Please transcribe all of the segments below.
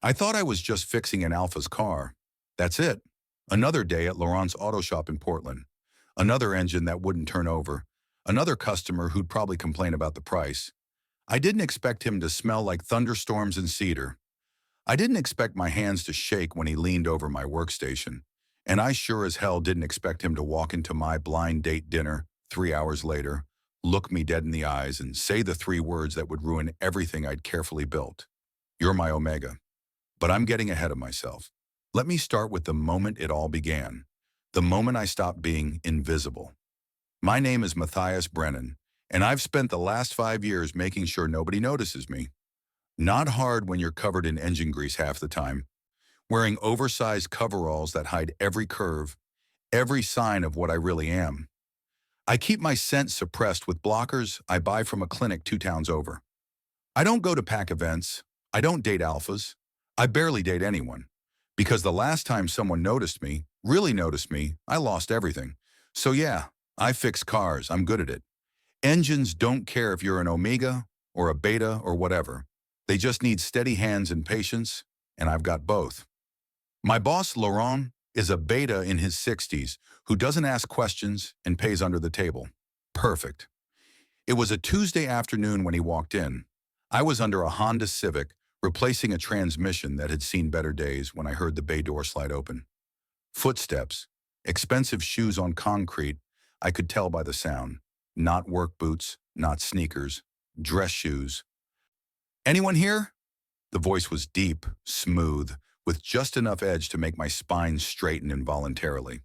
I thought I was just fixing an Alpha's car. That's it. Another day at Laurent's auto shop in Portland. Another engine that wouldn't turn over. Another customer who'd probably complain about the price. I didn't expect him to smell like thunderstorms and cedar. I didn't expect my hands to shake when he leaned over my workstation. And I sure as hell didn't expect him to walk into my blind date dinner 3 hours later, look me dead in the eyes, and say the three words that would ruin everything I'd carefully built. You're my Omega. But I'm getting ahead of myself. Let me start with the moment it all began. The moment I stopped being invisible. My name is Matthias Brennan, and I've spent the last 5 years making sure nobody notices me. Not hard when you're covered in engine grease half the time, wearing oversized coveralls that hide every curve, every sign of what I really am. I keep my scent suppressed with blockers I buy from a clinic 2 towns over. I don't go to pack events. I don't date alphas. I barely date anyone. Because the last time someone noticed me, really noticed me, I lost everything. So yeah, I fix cars. I'm good at it. Engines don't care if you're an Omega or a Beta or whatever. They just need steady hands and patience, and I've got both. My boss, Laurent, is a Beta in his 60s who doesn't ask questions and pays under the table. Perfect. It was a Tuesday afternoon when he walked in. I was under a Honda Civic, replacing a transmission that had seen better days when I heard the bay door slide open. Footsteps, expensive shoes on concrete, I could tell by the sound. Not work boots, not sneakers, dress shoes. Anyone here? The voice was deep, smooth, with just enough edge to make my spine straighten involuntarily.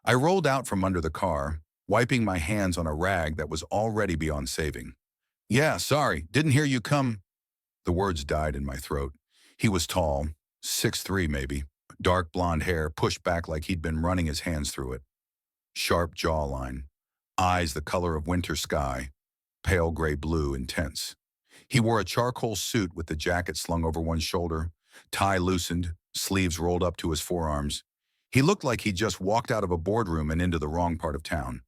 I rolled out from under the car, wiping my hands on a rag that was already beyond saving. Yeah, sorry, didn't hear you come. The words died in my throat. He was tall, 6'3" maybe, dark blonde hair pushed back like he'd been running his hands through it. Sharp jawline, eyes the color of winter sky, pale gray blue, intense. He wore a charcoal suit with the jacket slung over one shoulder, tie loosened, sleeves rolled up to his forearms. He looked like he'd just walked out of a boardroom and into the wrong part of town.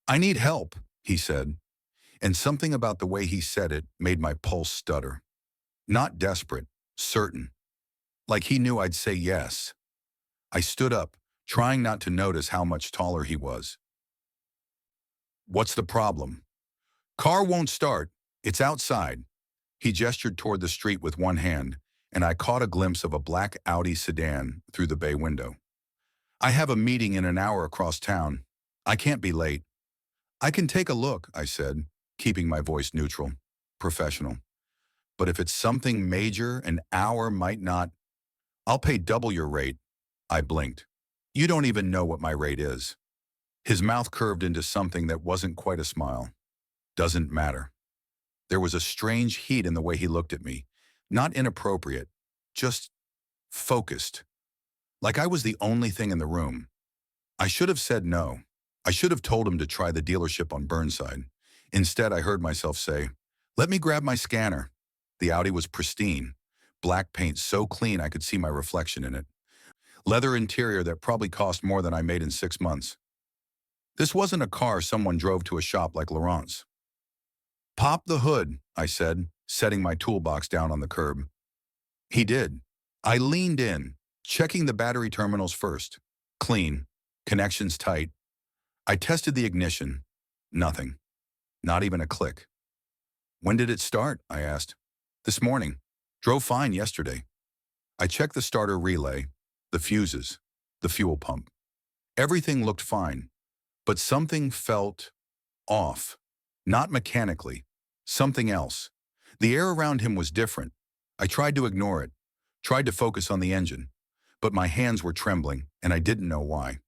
I need help, he said, and something about the way he said it made my pulse stutter. Not desperate, certain. Like he knew I'd say yes. I stood up, trying not to notice how much taller he was. What's the problem? Car won't start. It's outside. He gestured toward the street with one hand, and I caught a glimpse of a black Audi sedan through the bay window. I have a meeting in an hour across town. I can't be late. I can take a look, I said, keeping my voice neutral, professional. But if it's something major, an hour might not. I'll pay double your rate. I blinked. You don't even know what my rate is. His mouth curved into something that wasn't quite a smile. Doesn't matter. There was a strange heat in the way he looked at me. Not inappropriate, just focused. Like I was the only thing in the room. I should have said no. I should have told him to try the dealership on Burnside. Instead, I heard myself say, "Let me grab my scanner." The Audi was pristine. Black paint so clean I could see my reflection in it. Leather interior that probably cost more than I made in 6 months. This wasn't a car someone drove to a shop like Laurent's. Pop the hood, I said, setting my toolbox down on the curb. He did. I leaned in, checking the battery terminals first. Clean. Connections tight. I tested the ignition. Nothing. Not even a click. When did it start? I asked. This morning. Drove fine yesterday. I checked the starter relay, the fuses, the fuel pump. Everything looked fine, but something felt off. Not mechanically. Something else. The air around him was different. I tried to ignore it, tried to focus on the engine, but my hands were trembling, and I didn't know why.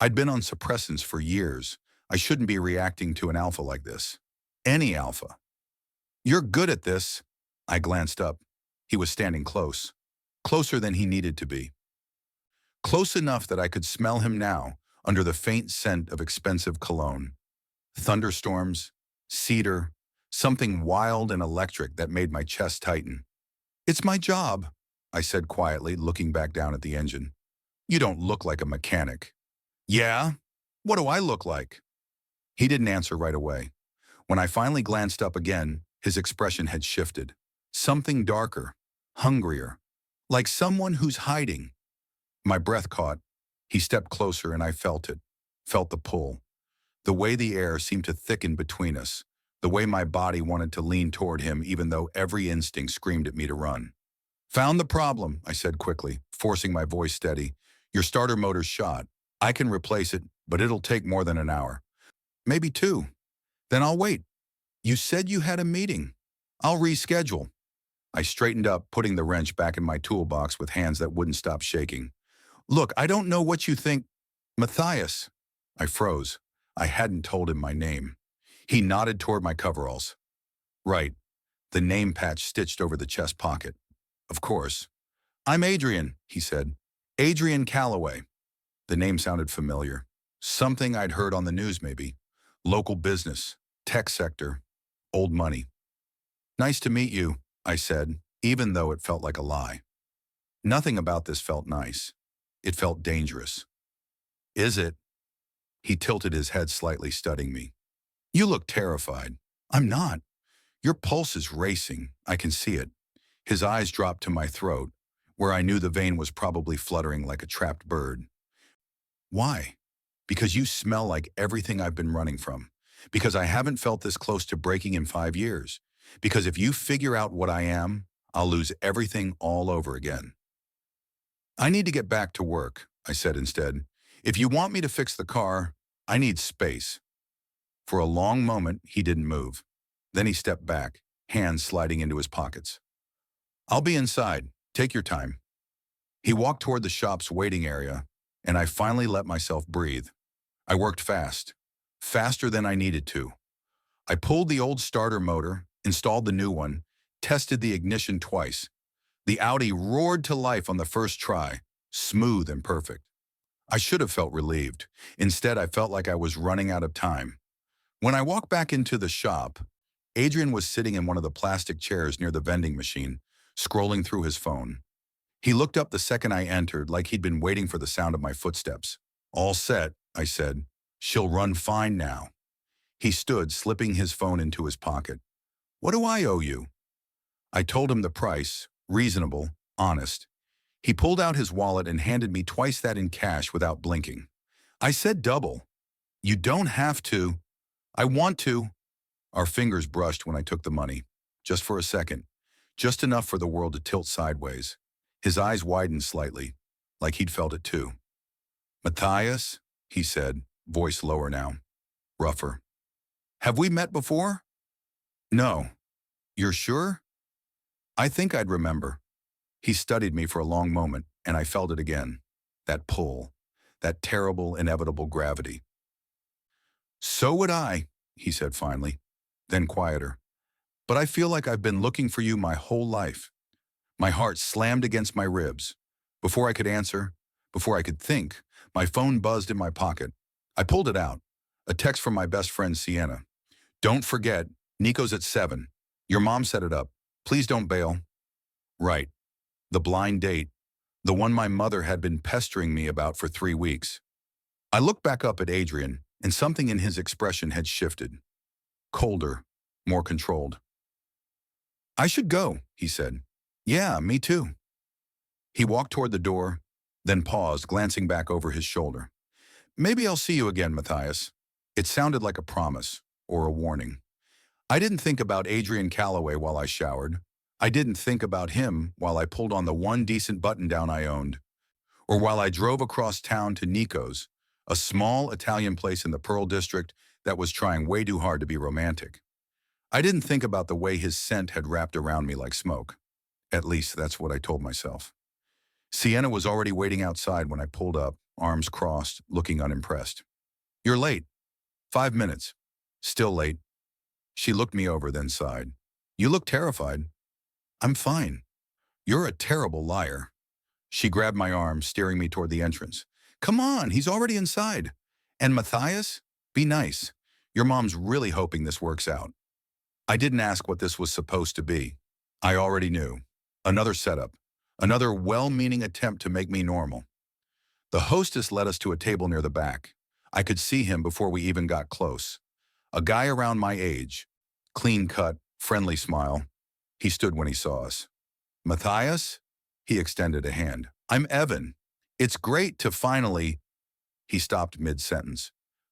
I'd been on suppressants for years. I shouldn't be reacting to an alpha like this. Any alpha. You're good at this. I glanced up. He was standing close. Closer than he needed to be. Close enough that I could smell him now under the faint scent of expensive cologne. Thunderstorms, cedar, something wild and electric that made my chest tighten. It's my job, I said quietly, looking back down at the engine. You don't look like a mechanic. Yeah? What do I look like? He didn't answer right away. When I finally glanced up again, his expression had shifted. Something darker, hungrier, Like someone who's hiding. My breath caught. He stepped closer and I felt it. Felt the pull. The way the air seemed to thicken between us. The way my body wanted to lean toward him even though every instinct screamed at me to run. Found the problem, I said quickly, forcing my voice steady. Your starter motor's shot. I can replace it, but it'll take more than an hour. Maybe two. Then I'll wait. You said you had a meeting. I'll reschedule. I straightened up, putting the wrench back in my toolbox with hands that wouldn't stop shaking. Look, I don't know what you think. Matthias. I froze. I hadn't told him my name. He nodded toward my coveralls. Right. The name patch stitched over the chest pocket. Of course. I'm Adrian, he said. Adrian Calloway. The name sounded familiar. Something I'd heard on the news maybe. Local business, tech sector, old money. Nice to meet you, I said, even though it felt like a lie. Nothing about this felt nice. It felt dangerous. Is it? He tilted his head slightly, studying me. You look terrified. I'm not. Your pulse is racing. I can see it. His eyes dropped to my throat, where I knew the vein was probably fluttering like a trapped bird. Why? Because you smell like everything I've been running from. Because I haven't felt this close to breaking in 5 years. Because if you figure out what I am, I'll lose everything all over again. I need to get back to work, I said instead. If you want me to fix the car, I need space. For a long moment, he didn't move. Then he stepped back, hands sliding into his pockets. I'll be inside. Take your time. He walked toward the shop's waiting area, and I finally let myself breathe. I worked fast, faster than I needed to. I pulled the old starter motor, installed the new one, tested the ignition twice. The Audi roared to life on the first try, smooth and perfect. I should have felt relieved. Instead, I felt like I was running out of time. When I walked back into the shop, Adrian was sitting in one of the plastic chairs near the vending machine, scrolling through his phone. He looked up the second I entered, like he'd been waiting for the sound of my footsteps. All set, I said. She'll run fine now. He stood, slipping his phone into his pocket. What do I owe you? I told him the price, reasonable, honest. He pulled out his wallet and handed me twice that in cash without blinking. I said double. You don't have to. I want to. Our fingers brushed when I took the money. Just for a second. Just enough for the world to tilt sideways. His eyes widened slightly, like he'd felt it too. Matthias, he said, voice lower now, rougher. Have we met before? No. You're sure? I think I'd remember. He studied me for a long moment, and I felt it again. That pull. That terrible, inevitable gravity. So would I, he said finally, then quieter. But I feel like I've been looking for you my whole life. My heart slammed against my ribs. Before I could answer, before I could think, my phone buzzed in my pocket. I pulled it out. A text from my best friend, Sienna. Don't forget, Nico's at 7. Your mom set it up. Please don't bail. Right. The blind date. The one my mother had been pestering me about for 3 weeks. I looked back up at Adrian, and something in his expression had shifted. Colder, more controlled. I should go, he said. Yeah, me too. He walked toward the door, then paused, glancing back over his shoulder. Maybe I'll see you again, Matthias. It sounded like a promise, or a warning. I didn't think about Adrian Calloway while I showered. I didn't think about him while I pulled on the one decent button-down I owned, or while I drove across town to Nico's, a small Italian place in the Pearl District that was trying way too hard to be romantic. I didn't think about the way his scent had wrapped around me like smoke. At least that's what I told myself. Sienna was already waiting outside when I pulled up, arms crossed, looking unimpressed. You're late. 5 minutes. Still late. She looked me over, then sighed. You look terrified. I'm fine. You're a terrible liar. She grabbed my arm, steering me toward the entrance. Come on, he's already inside. And Matthias, be nice. Your mom's really hoping this works out. I didn't ask what this was supposed to be. I already knew. Another setup. Another well-meaning attempt to make me normal. The hostess led us to a table near the back. I could see him before we even got close. A guy around my age. Clean cut, friendly smile. He stood when he saw us. Matthias? He extended a hand. I'm Evan. It's great to finally... He stopped mid-sentence,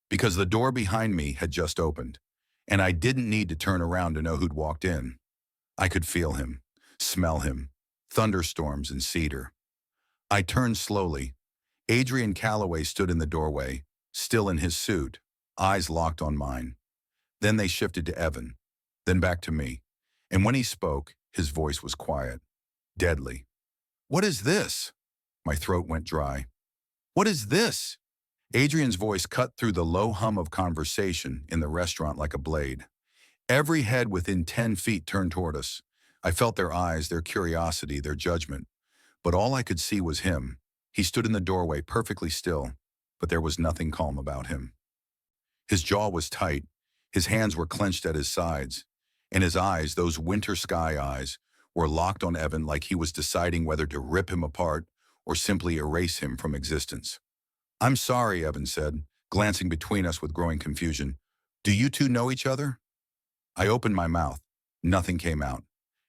because the door behind me had just opened, and I didn't need to turn around to know who'd walked in. I could feel him, smell him, thunderstorms and cedar. I turned slowly. Adrian Calloway stood in the doorway, still in his suit, eyes locked on mine. Then they shifted to Evan, then back to me. And when he spoke, his voice was quiet, deadly. What is this? My throat went dry. What is this? Adrian's voice cut through the low hum of conversation in the restaurant like a blade. Every head within 10 feet turned toward us. I felt their eyes, their curiosity, their judgment. But all I could see was him. He stood in the doorway perfectly still, but there was nothing calm about him. His jaw was tight, his hands were clenched at his sides, and his eyes, those winter sky eyes, were locked on Evan like he was deciding whether to rip him apart or simply erase him from existence. I'm sorry, Evan said, glancing between us with growing confusion. Do you two know each other? I opened my mouth. Nothing came out.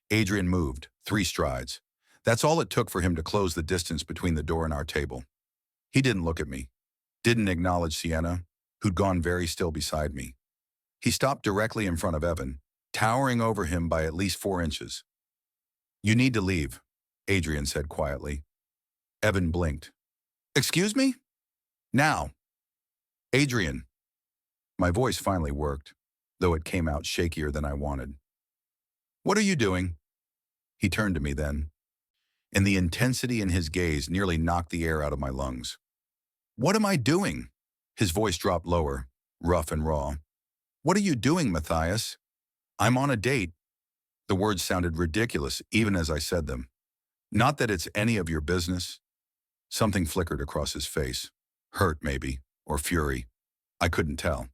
Adrian moved, 3 strides. That's all it took for him to close the distance between the door and our table. He didn't look at me, didn't acknowledge Sienna, who'd gone very still beside me. He stopped directly in front of Evan, towering over him by at least 4 inches. You need to leave, Adrian said quietly. Evan blinked. Excuse me? Now. Adrian. My voice finally worked, though it came out shakier than I wanted. What are you doing? He turned to me then, and the intensity in his gaze nearly knocked the air out of my lungs. What am I doing? His voice dropped lower, rough and raw. What are you doing, Matthias? I'm on a date. The words sounded ridiculous even as I said them. Not that it's any of your business. Something flickered across his face. Hurt, maybe, or fury. I couldn't tell.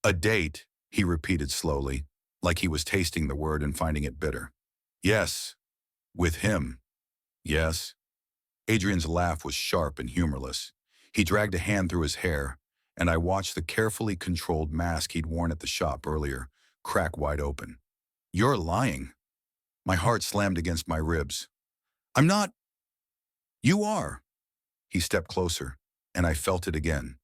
A date, he repeated slowly, like he was tasting the word and finding it bitter. Yes, with him. Yes. Adrian's laugh was sharp and humorless. He dragged a hand through his hair, and I watched the carefully controlled mask he'd worn at the shop earlier crack wide open. You're lying. My heart slammed against my ribs. I'm not. You are. He stepped closer, and I felt it again.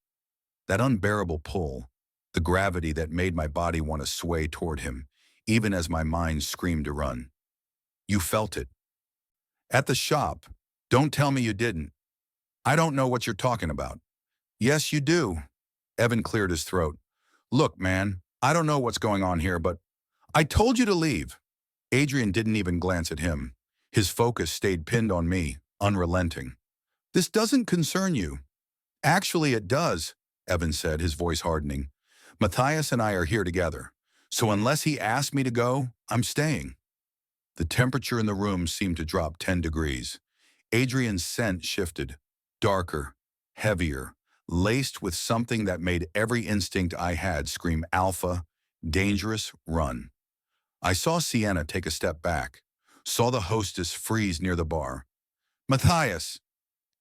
That unbearable pull, the gravity that made my body want to sway toward him, even as my mind screamed to run. You felt it. At the shop. Don't tell me you didn't. I don't know what you're talking about. Yes, you do. Evan cleared his throat. Look, man, I don't know what's going on here, but I told you to leave. Adrian didn't even glance at him. His focus stayed pinned on me, unrelenting. This doesn't concern you. Actually, it does, Evan said, his voice hardening. Matthias and I are here together, so unless he asked me to go, I'm staying. The temperature in the room seemed to drop 10 degrees. Adrian's scent shifted, darker, heavier, laced with something that made every instinct I had scream alpha, dangerous, run. I saw Sienna take a step back, saw the hostess freeze near the bar. Matthias!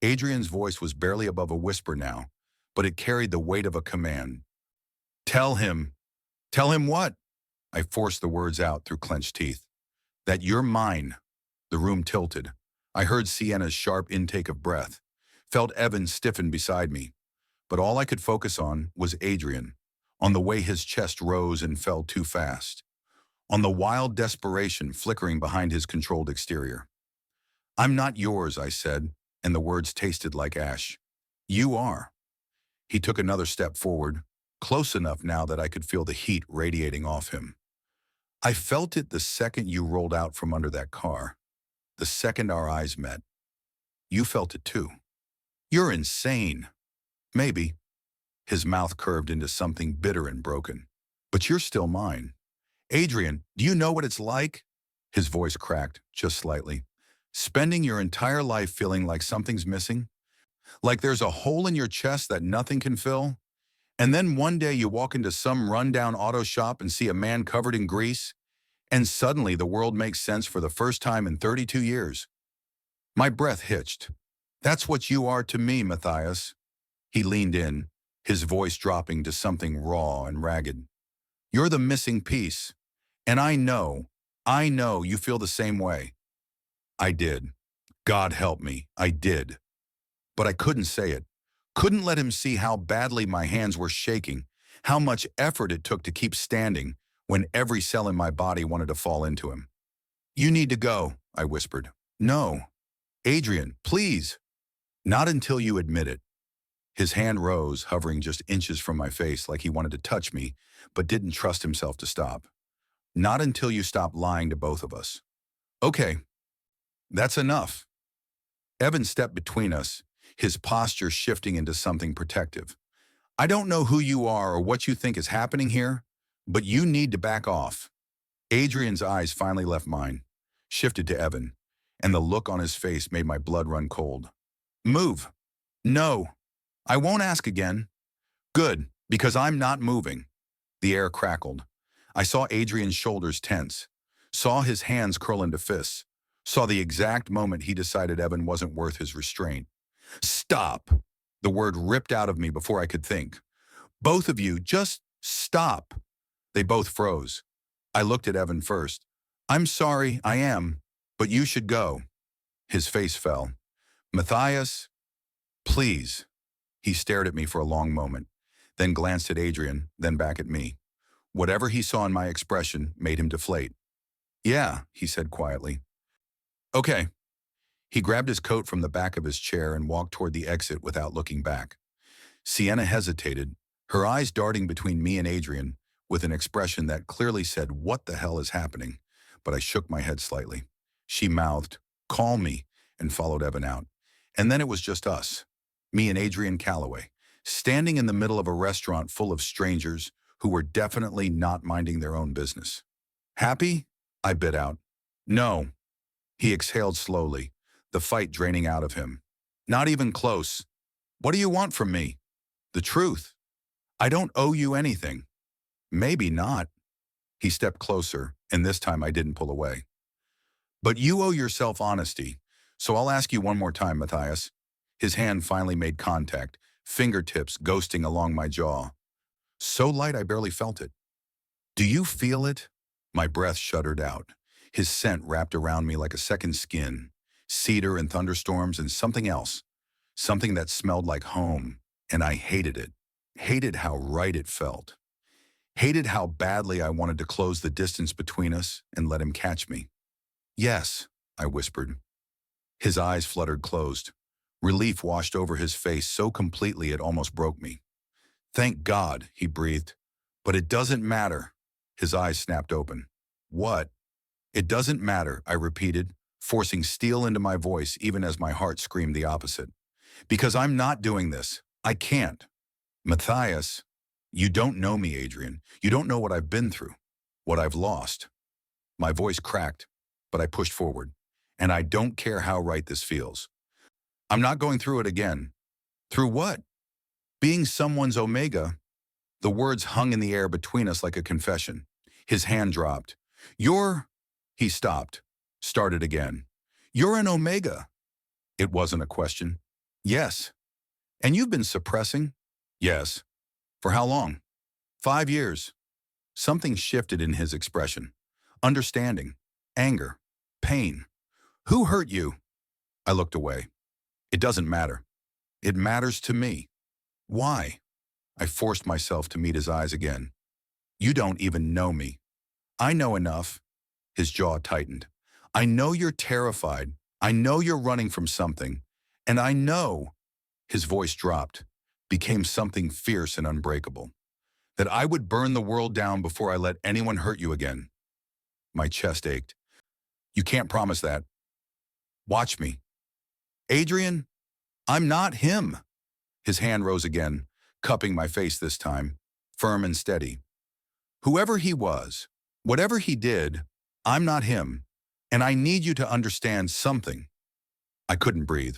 Adrian's voice was barely above a whisper now, but it carried the weight of a command. Tell him. Tell him what? I forced the words out through clenched teeth. That you're mine. The room tilted. I heard Sienna's sharp intake of breath, felt Evan stiffen beside me, but all I could focus on was Adrian, on the way his chest rose and fell too fast, on the wild desperation flickering behind his controlled exterior. I'm not yours, I said, and the words tasted like ash. You are. He took another step forward, close enough now that I could feel the heat radiating off him. I felt it the second you rolled out from under that car, the second our eyes met. You felt it too. You're insane. Maybe. His mouth curved into something bitter and broken. But you're still mine. Adrian, do you know what it's like? His voice cracked, just slightly. Spending your entire life feeling like something's missing? Like there's a hole in your chest that nothing can fill? And then one day you walk into some rundown auto shop and see a man covered in grease, and suddenly the world makes sense for the first time in 32 years. My breath hitched. That's what you are to me, Matthias. He leaned in, his voice dropping to something raw and ragged. You're the missing piece, and I know you feel the same way. I did. God help me, I did. But I couldn't say it. Couldn't let him see how badly my hands were shaking, how much effort it took to keep standing when every cell in my body wanted to fall into him. You need to go, I whispered. No. Adrian, please. Not until you admit it. His hand rose, hovering just inches from my face like he wanted to touch me, but didn't trust himself to stop. Not until you stop lying to both of us. Okay, that's enough. Evan stepped between us, his posture shifting into something protective. I don't know who you are or what you think is happening here, but you need to back off. Adrian's eyes finally left mine, shifted to Evan, and the look on his face made my blood run cold. Move. No. I won't ask again. Good, because I'm not moving. The air crackled. I saw Adrian's shoulders tense, saw his hands curl into fists, saw the exact moment he decided Evan wasn't worth his restraint. Stop! The word ripped out of me before I could think. Both of you, just stop. They both froze. I looked at Evan first. I'm sorry, I am, but you should go. His face fell. Matthias, please. He stared at me for a long moment, then glanced at Adrian, then back at me. Whatever he saw in my expression made him deflate. Yeah, he said quietly. Okay. He grabbed his coat from the back of his chair and walked toward the exit without looking back. Sienna hesitated, her eyes darting between me and Adrian with an expression that clearly said, what the hell is happening? But I shook my head slightly. She mouthed, call me, and followed Evan out. And then it was just us, me and Adrian Calloway, standing in the middle of a restaurant full of strangers who were definitely not minding their own business. Happy? I bit out. No. He exhaled slowly, the fight draining out of him. Not even close. What do you want from me? The truth. I don't owe you anything. Maybe not. He stepped closer, and this time I didn't pull away. But you owe yourself honesty, so I'll ask you one more time, Matthias. His hand finally made contact, fingertips ghosting along my jaw. So light I barely felt it. Do you feel it? My breath shuddered out. His scent wrapped around me like a second skin, cedar and thunderstorms and something else, something that smelled like home, and I hated it. Hated how right it felt. Hated how badly I wanted to close the distance between us and let him catch me. Yes, I whispered. His eyes fluttered closed. Relief washed over his face so completely it almost broke me. Thank God, he breathed. But it doesn't matter. His eyes snapped open. What? It doesn't matter, I repeated, forcing steel into my voice even as my heart screamed the opposite. Because I'm not doing this. I can't. Matthias, you don't know me, Adrian. You don't know what I've been through, what I've lost. My voice cracked, but I pushed forward. And I don't care how right this feels. I'm not going through it again. Through what? Being someone's omega. The words hung in the air between us like a confession. His hand dropped. He stopped, started again. You're an omega. It wasn't a question. Yes. And you've been suppressing? Yes. For how long? 5 years. Something shifted in his expression. Understanding, anger, pain. Who hurt you? I looked away. It doesn't matter. It matters to me. Why? I forced myself to meet his eyes again. You don't even know me. I know enough. His jaw tightened. I know you're terrified. I know you're running from something. And I know, his voice dropped, became something fierce and unbreakable, that I would burn the world down before I let anyone hurt you again. My chest ached. You can't promise that. Watch me. Adrian, I'm not him. His hand rose again, cupping my face this time, firm and steady. Whoever he was, whatever he did, I'm not him, and I need you to understand something. I couldn't breathe.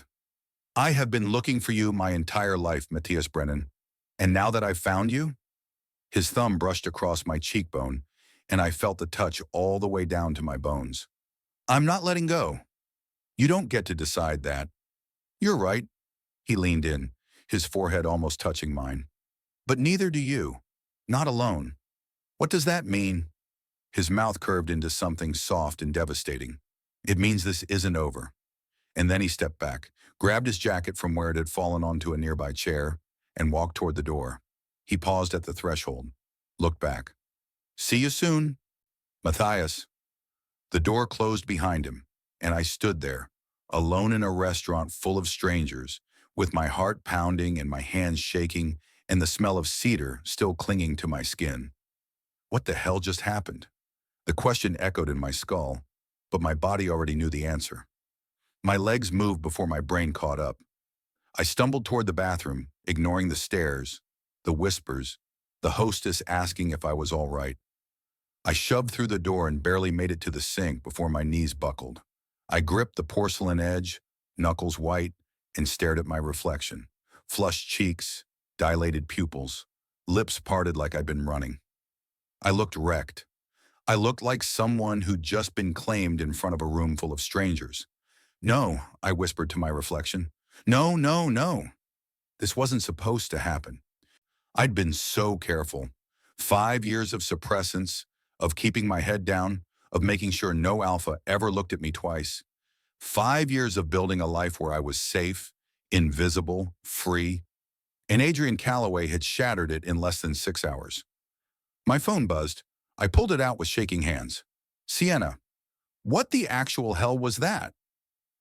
I have been looking for you my entire life, Matthias Brennan, and now that I've found you, his thumb brushed across my cheekbone, and I felt the touch all the way down to my bones. I'm not letting go. You don't get to decide that. You're right. He leaned in, his forehead almost touching mine. But neither do you. Not alone. What does that mean? His mouth curved into something soft and devastating. It means this isn't over. And then he stepped back, grabbed his jacket from where it had fallen onto a nearby chair, and walked toward the door. He paused at the threshold, looked back. See you soon, Matthias. The door closed behind him, and I stood there, alone in a restaurant full of strangers, with my heart pounding and my hands shaking and the smell of cedar still clinging to my skin. What the hell just happened? The question echoed in my skull, but my body already knew the answer. My legs moved before my brain caught up. I stumbled toward the bathroom, ignoring the stares, the whispers, the hostess asking if I was all right. I shoved through the door and barely made it to the sink before my knees buckled. I gripped the porcelain edge, knuckles white, and stared at my reflection. Flushed cheeks, dilated pupils, lips parted like I'd been running. I looked wrecked. I looked like someone who'd just been claimed in front of a room full of strangers. No, I whispered to my reflection. No, no, no. This wasn't supposed to happen. I'd been so careful. 5 years of suppressants, of keeping my head down, of making sure no alpha ever looked at me twice. 5 years of building a life where I was safe, invisible, free. And Adrian Calloway had shattered it in less than 6 hours. My phone buzzed. I pulled it out with shaking hands. Sienna. What the actual hell was that?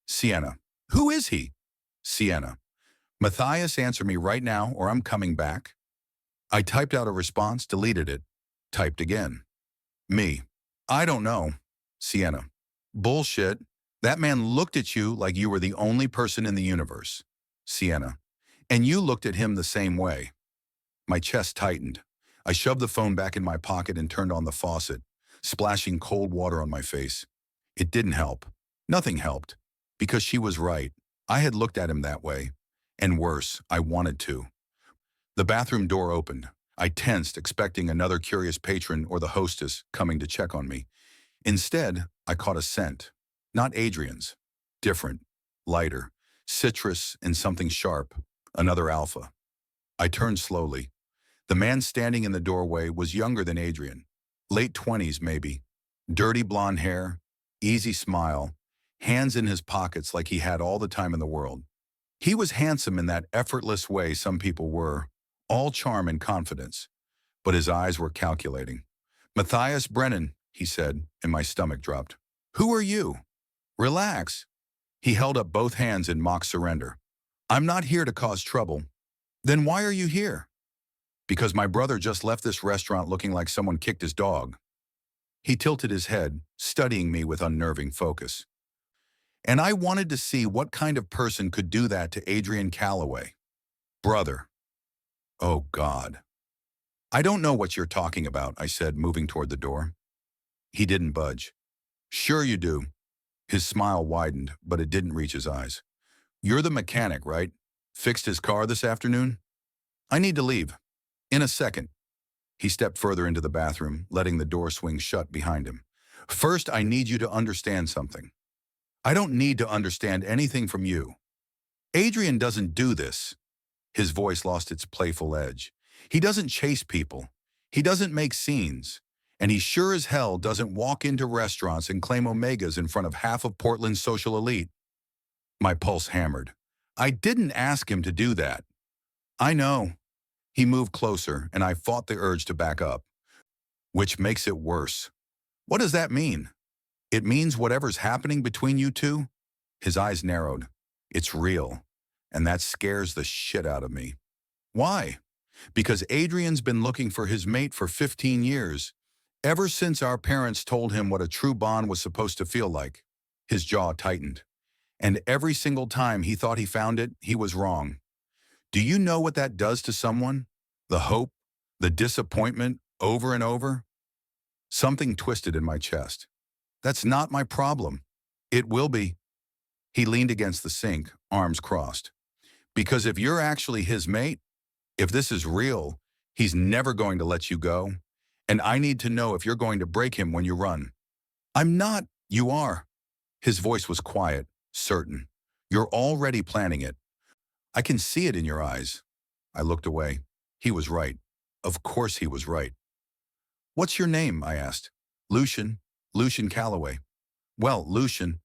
Sienna. Who is he? Sienna. Matthias, answer me right now or I'm coming back. I typed out a response, deleted it. Typed again. Me. I don't know. Sienna. Bullshit. That man looked at you like you were the only person in the universe. Sienna. And you looked at him the same way. My chest tightened. I shoved the phone back in my pocket and turned on the faucet, splashing cold water on my face. It didn't help. Nothing helped. Because she was right. I had looked at him that way. And worse, I wanted to. The bathroom door opened. I tensed, expecting another curious patron or the hostess coming to check on me. Instead, I caught a scent. Not Adrian's. Different. Lighter. Citrus and something sharp. Another alpha. I turned slowly. The man standing in the doorway was younger than Adrian. Late 20s, maybe. Dirty blonde hair. Easy smile. Hands in his pockets like he had all the time in the world. He was handsome in that effortless way some people were, all charm and confidence. But his eyes were calculating. Matthias Brennan, he said, and my stomach dropped. Who are you? Relax. He held up both hands in mock surrender. I'm not here to cause trouble. Then why are you here? Because my brother just left this restaurant looking like someone kicked his dog. He tilted his head, studying me with unnerving focus. And I wanted to see what kind of person could do that to Adrian Calloway. Brother. Oh, God. I don't know what you're talking about, I said, moving toward the door. He didn't budge. Sure you do. His smile widened, but it didn't reach his eyes. You're the mechanic, right? Fixed his car this afternoon? I need to leave. In a second. He stepped further into the bathroom, letting the door swing shut behind him. First, I need you to understand something. I don't need to understand anything from you. Adrian doesn't do this. His voice lost its playful edge. He doesn't chase people. He doesn't make scenes. And he sure as hell doesn't walk into restaurants and claim omegas in front of half of Portland's social elite. My pulse hammered. I didn't ask him to do that. I know. He moved closer, and I fought the urge to back up. Which makes it worse. What does that mean? It means whatever's happening between you two? His eyes narrowed. It's real. And that scares the shit out of me. Why? Because Adrian's been looking for his mate for 15 years. Ever since our parents told him what a true bond was supposed to feel like. His jaw tightened. And every single time he thought he found it, he was wrong. Do you know what that does to someone? The hope, the disappointment, over and over? Something twisted in my chest. That's not my problem. It will be. He leaned against the sink, arms crossed. Because if you're actually his mate, if this is real, he's never going to let you go. And I need to know if you're going to break him when you run. I'm not. You are. His voice was quiet, certain. You're already planning it. I can see it in your eyes. I looked away. He was right. Of course he was right. What's your name? I asked. Lucian Calloway. Well, Lucian,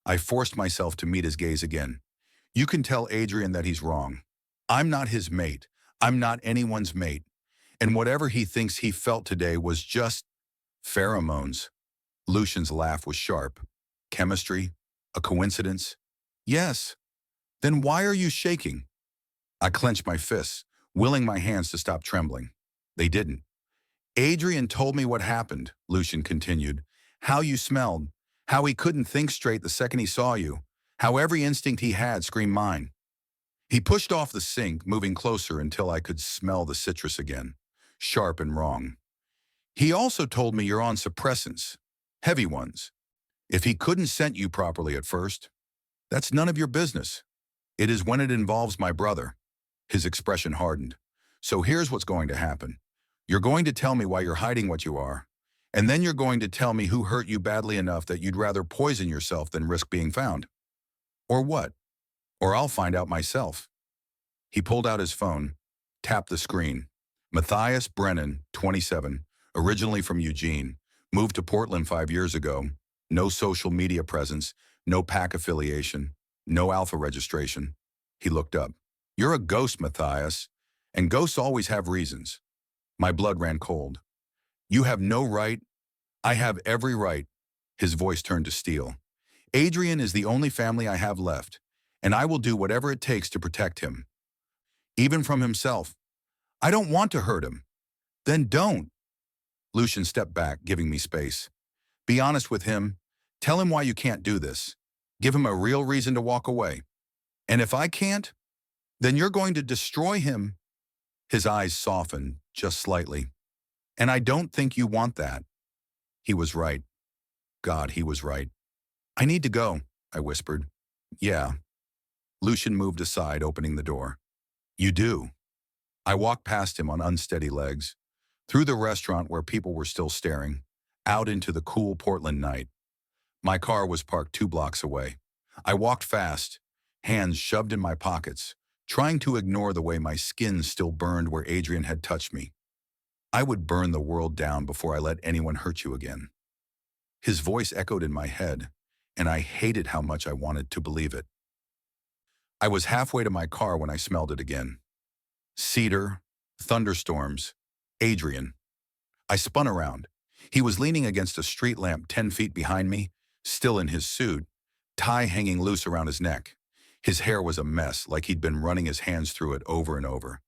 I forced myself to meet his gaze again. You can tell Adrian that he's wrong. I'm not his mate. I'm not anyone's mate. And whatever he thinks he felt today was just pheromones. Lucian's laugh was sharp. Chemistry? A coincidence? Yes. Then why are you shaking? I clenched my fists, willing my hands to stop trembling. They didn't. Adrian told me what happened, Lucian continued. How you smelled. How he couldn't think straight the second he saw you. How every instinct he had screamed mine. He pushed off the sink, moving closer until I could smell the citrus again. Sharp and wrong. He also told me you're on suppressants. Heavy ones. If he couldn't scent you properly at first, that's none of your business. It is when it involves my brother. His expression hardened. So here's what's going to happen. You're going to tell me why you're hiding what you are, and then you're going to tell me who hurt you badly enough that you'd rather poison yourself than risk being found. Or what? Or I'll find out myself. He pulled out his phone, tapped the screen. Matthias Brennan, 27, originally from Eugene, moved to Portland 5 years ago. No social media presence, no PAC affiliation, no alpha registration. He looked up. You're a ghost, Matthias, and ghosts always have reasons. My blood ran cold. You have no right. I have every right. His voice turned to steel. Adrian is the only family I have left, and I will do whatever it takes to protect him. Even from himself. I don't want to hurt him. Then don't. Lucian stepped back, giving me space. Be honest with him. Tell him why you can't do this. Give him a real reason to walk away. And if I can't, then you're going to destroy him. His eyes softened, just slightly. And I don't think you want that. He was right. God, he was right. I need to go, I whispered. Yeah. Lucian moved aside, opening the door. You do. I walked past him on unsteady legs, through the restaurant where people were still staring, out into the cool Portland night. My car was parked 2 blocks away. I walked fast, hands shoved in my pockets, trying to ignore the way my skin still burned where Adrian had touched me. I would burn the world down before I let anyone hurt you again. His voice echoed in my head, and I hated how much I wanted to believe it. I was halfway to my car when I smelled it again. Cedar, thunderstorms, Adrian. I spun around. He was leaning against a street lamp 10 feet behind me, still in his suit, tie hanging loose around his neck. His hair was a mess, like he'd been running his hands through it over and over.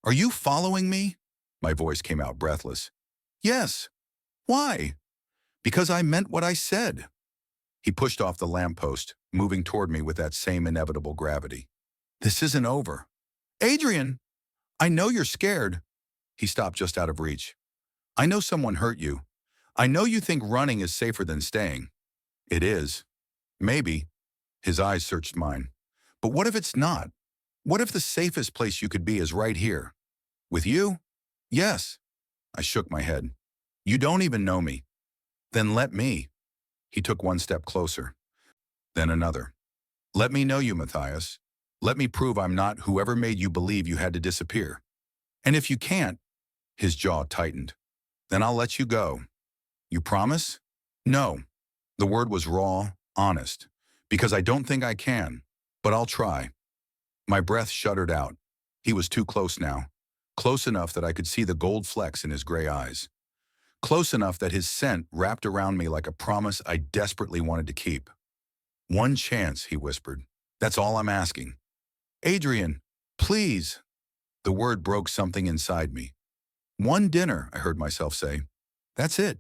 Are you following me? My voice came out breathless. Yes. Why? Because I meant what I said. He pushed off the lamppost, moving toward me with that same inevitable gravity. This isn't over. Adrian! I know you're scared. He stopped just out of reach. I know someone hurt you. I know you think running is safer than staying. It is. Maybe. His eyes searched mine. But what if it's not? What if the safest place you could be is right here? With you? Yes. I shook my head. You don't even know me. Then let me. He took 1 step closer. Then another. Let me know you, Matthias. Let me prove I'm not whoever made you believe you had to disappear. And if you can't, his jaw tightened, then I'll let you go. You promise? No. The word was raw, honest, because I don't think I can, but I'll try. My breath shuddered out. He was too close now, close enough that I could see the gold flecks in his gray eyes, close enough that his scent wrapped around me like a promise I desperately wanted to keep. One chance, he whispered. That's all I'm asking. Adrian, please. The word broke something inside me. One dinner, I heard myself say. That's it.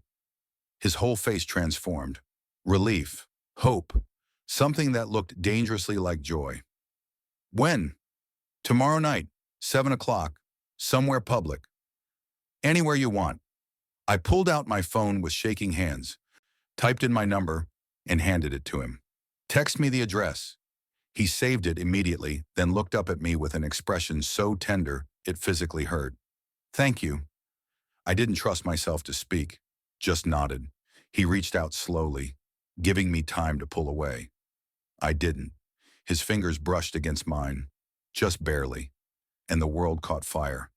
His whole face transformed. Relief, hope, something that looked dangerously like joy. When? Tomorrow night, 7 o'clock, somewhere public. Anywhere you want. I pulled out my phone with shaking hands, typed in my number, and handed it to him. Text me the address. He saved it immediately, then looked up at me with an expression so tender it physically hurt. Thank you. I didn't trust myself to speak, just nodded. He reached out slowly, giving me time to pull away. I didn't. His fingers brushed against mine, just barely, and the world caught fire.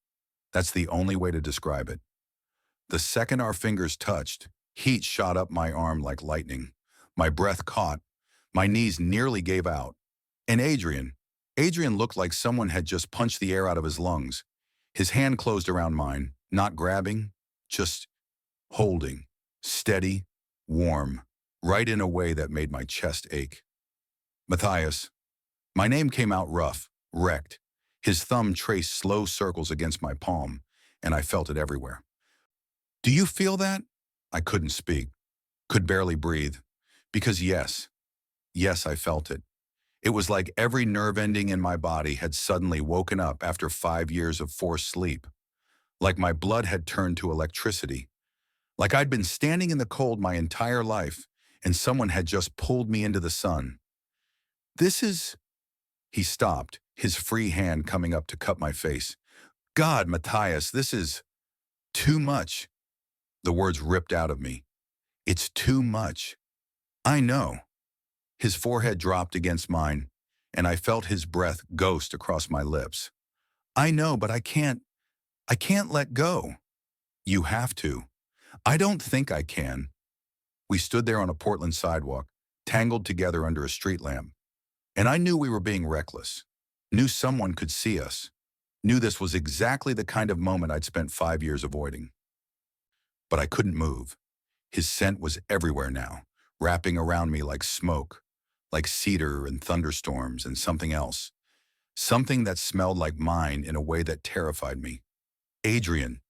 That's the only way to describe it. The second our fingers touched, heat shot up my arm like lightning. My breath caught. My knees nearly gave out. And Adrian looked like someone had just punched the air out of his lungs. His hand closed around mine, not grabbing, just holding, steady, warm, right in a way that made my chest ache. Matthias. My name came out rough, wrecked. His thumb traced slow circles against my palm, and I felt it everywhere. Do you feel that? I couldn't speak, could barely breathe. Because yes, I felt it. It was like every nerve ending in my body had suddenly woken up after 5 years of forced sleep. Like my blood had turned to electricity. Like I'd been standing in the cold my entire life, and someone had just pulled me into the sun. This is... He stopped, his free hand coming up to cup my face. God, Matthias, this is too much. The words ripped out of me. It's too much. I know. His forehead dropped against mine, and I felt his breath ghost across my lips. I know, but I can't let go. You have to. I don't think I can. We stood there on a Portland sidewalk, tangled together under a street lamp. And I knew we were being reckless. Knew someone could see us. Knew this was exactly the kind of moment I'd spent 5 years avoiding. But I couldn't move. His scent was everywhere now, wrapping around me like smoke, like cedar and thunderstorms and something else. Something that smelled like mine in a way that terrified me. Adrian.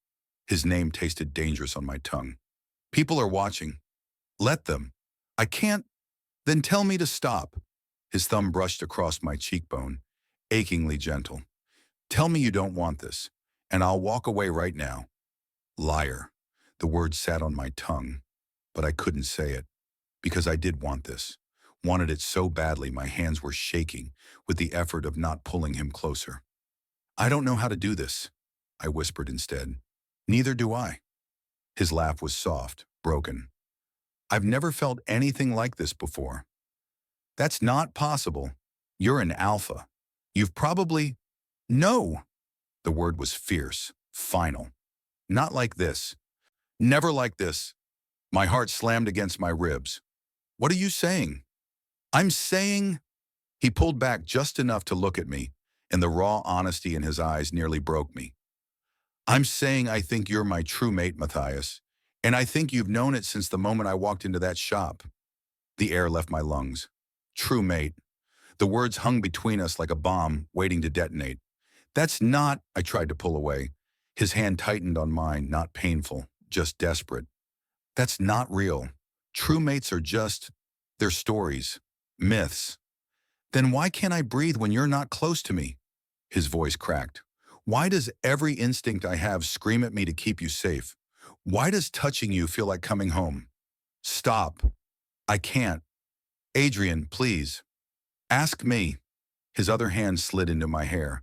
His name tasted dangerous on my tongue. People are watching. Let them. I can't. Then tell me to stop. His thumb brushed across my cheekbone, achingly gentle. Tell me you don't want this, and I'll walk away right now. Liar. The word sat on my tongue, but I couldn't say it, because I did want this. Wanted it so badly my hands were shaking with the effort of not pulling him closer. I don't know how to do this, I whispered instead. Neither do I. His laugh was soft, broken. I've never felt anything like this before. That's not possible. You're an alpha. You've probably... No! The word was fierce, final. Not like this. Never like this. My heart slammed against my ribs. What are you saying? I'm saying... He pulled back just enough to look at me, and the raw honesty in his eyes nearly broke me. I'm saying I think you're my true mate, Matthias, and I think you've known it since the moment I walked into that shop. The air left my lungs. True mate. The words hung between us like a bomb waiting to detonate. That's not... I tried to pull away. His hand tightened on mine, not painful, just desperate. That's not real. True mates are just... They're stories. Myths. Then why can't I breathe when you're not close to me? His voice cracked. Why does every instinct I have scream at me to keep you safe? Why does touching you feel like coming home? Stop. I can't. Adrian, please. Ask me. His other hand slid into my hair,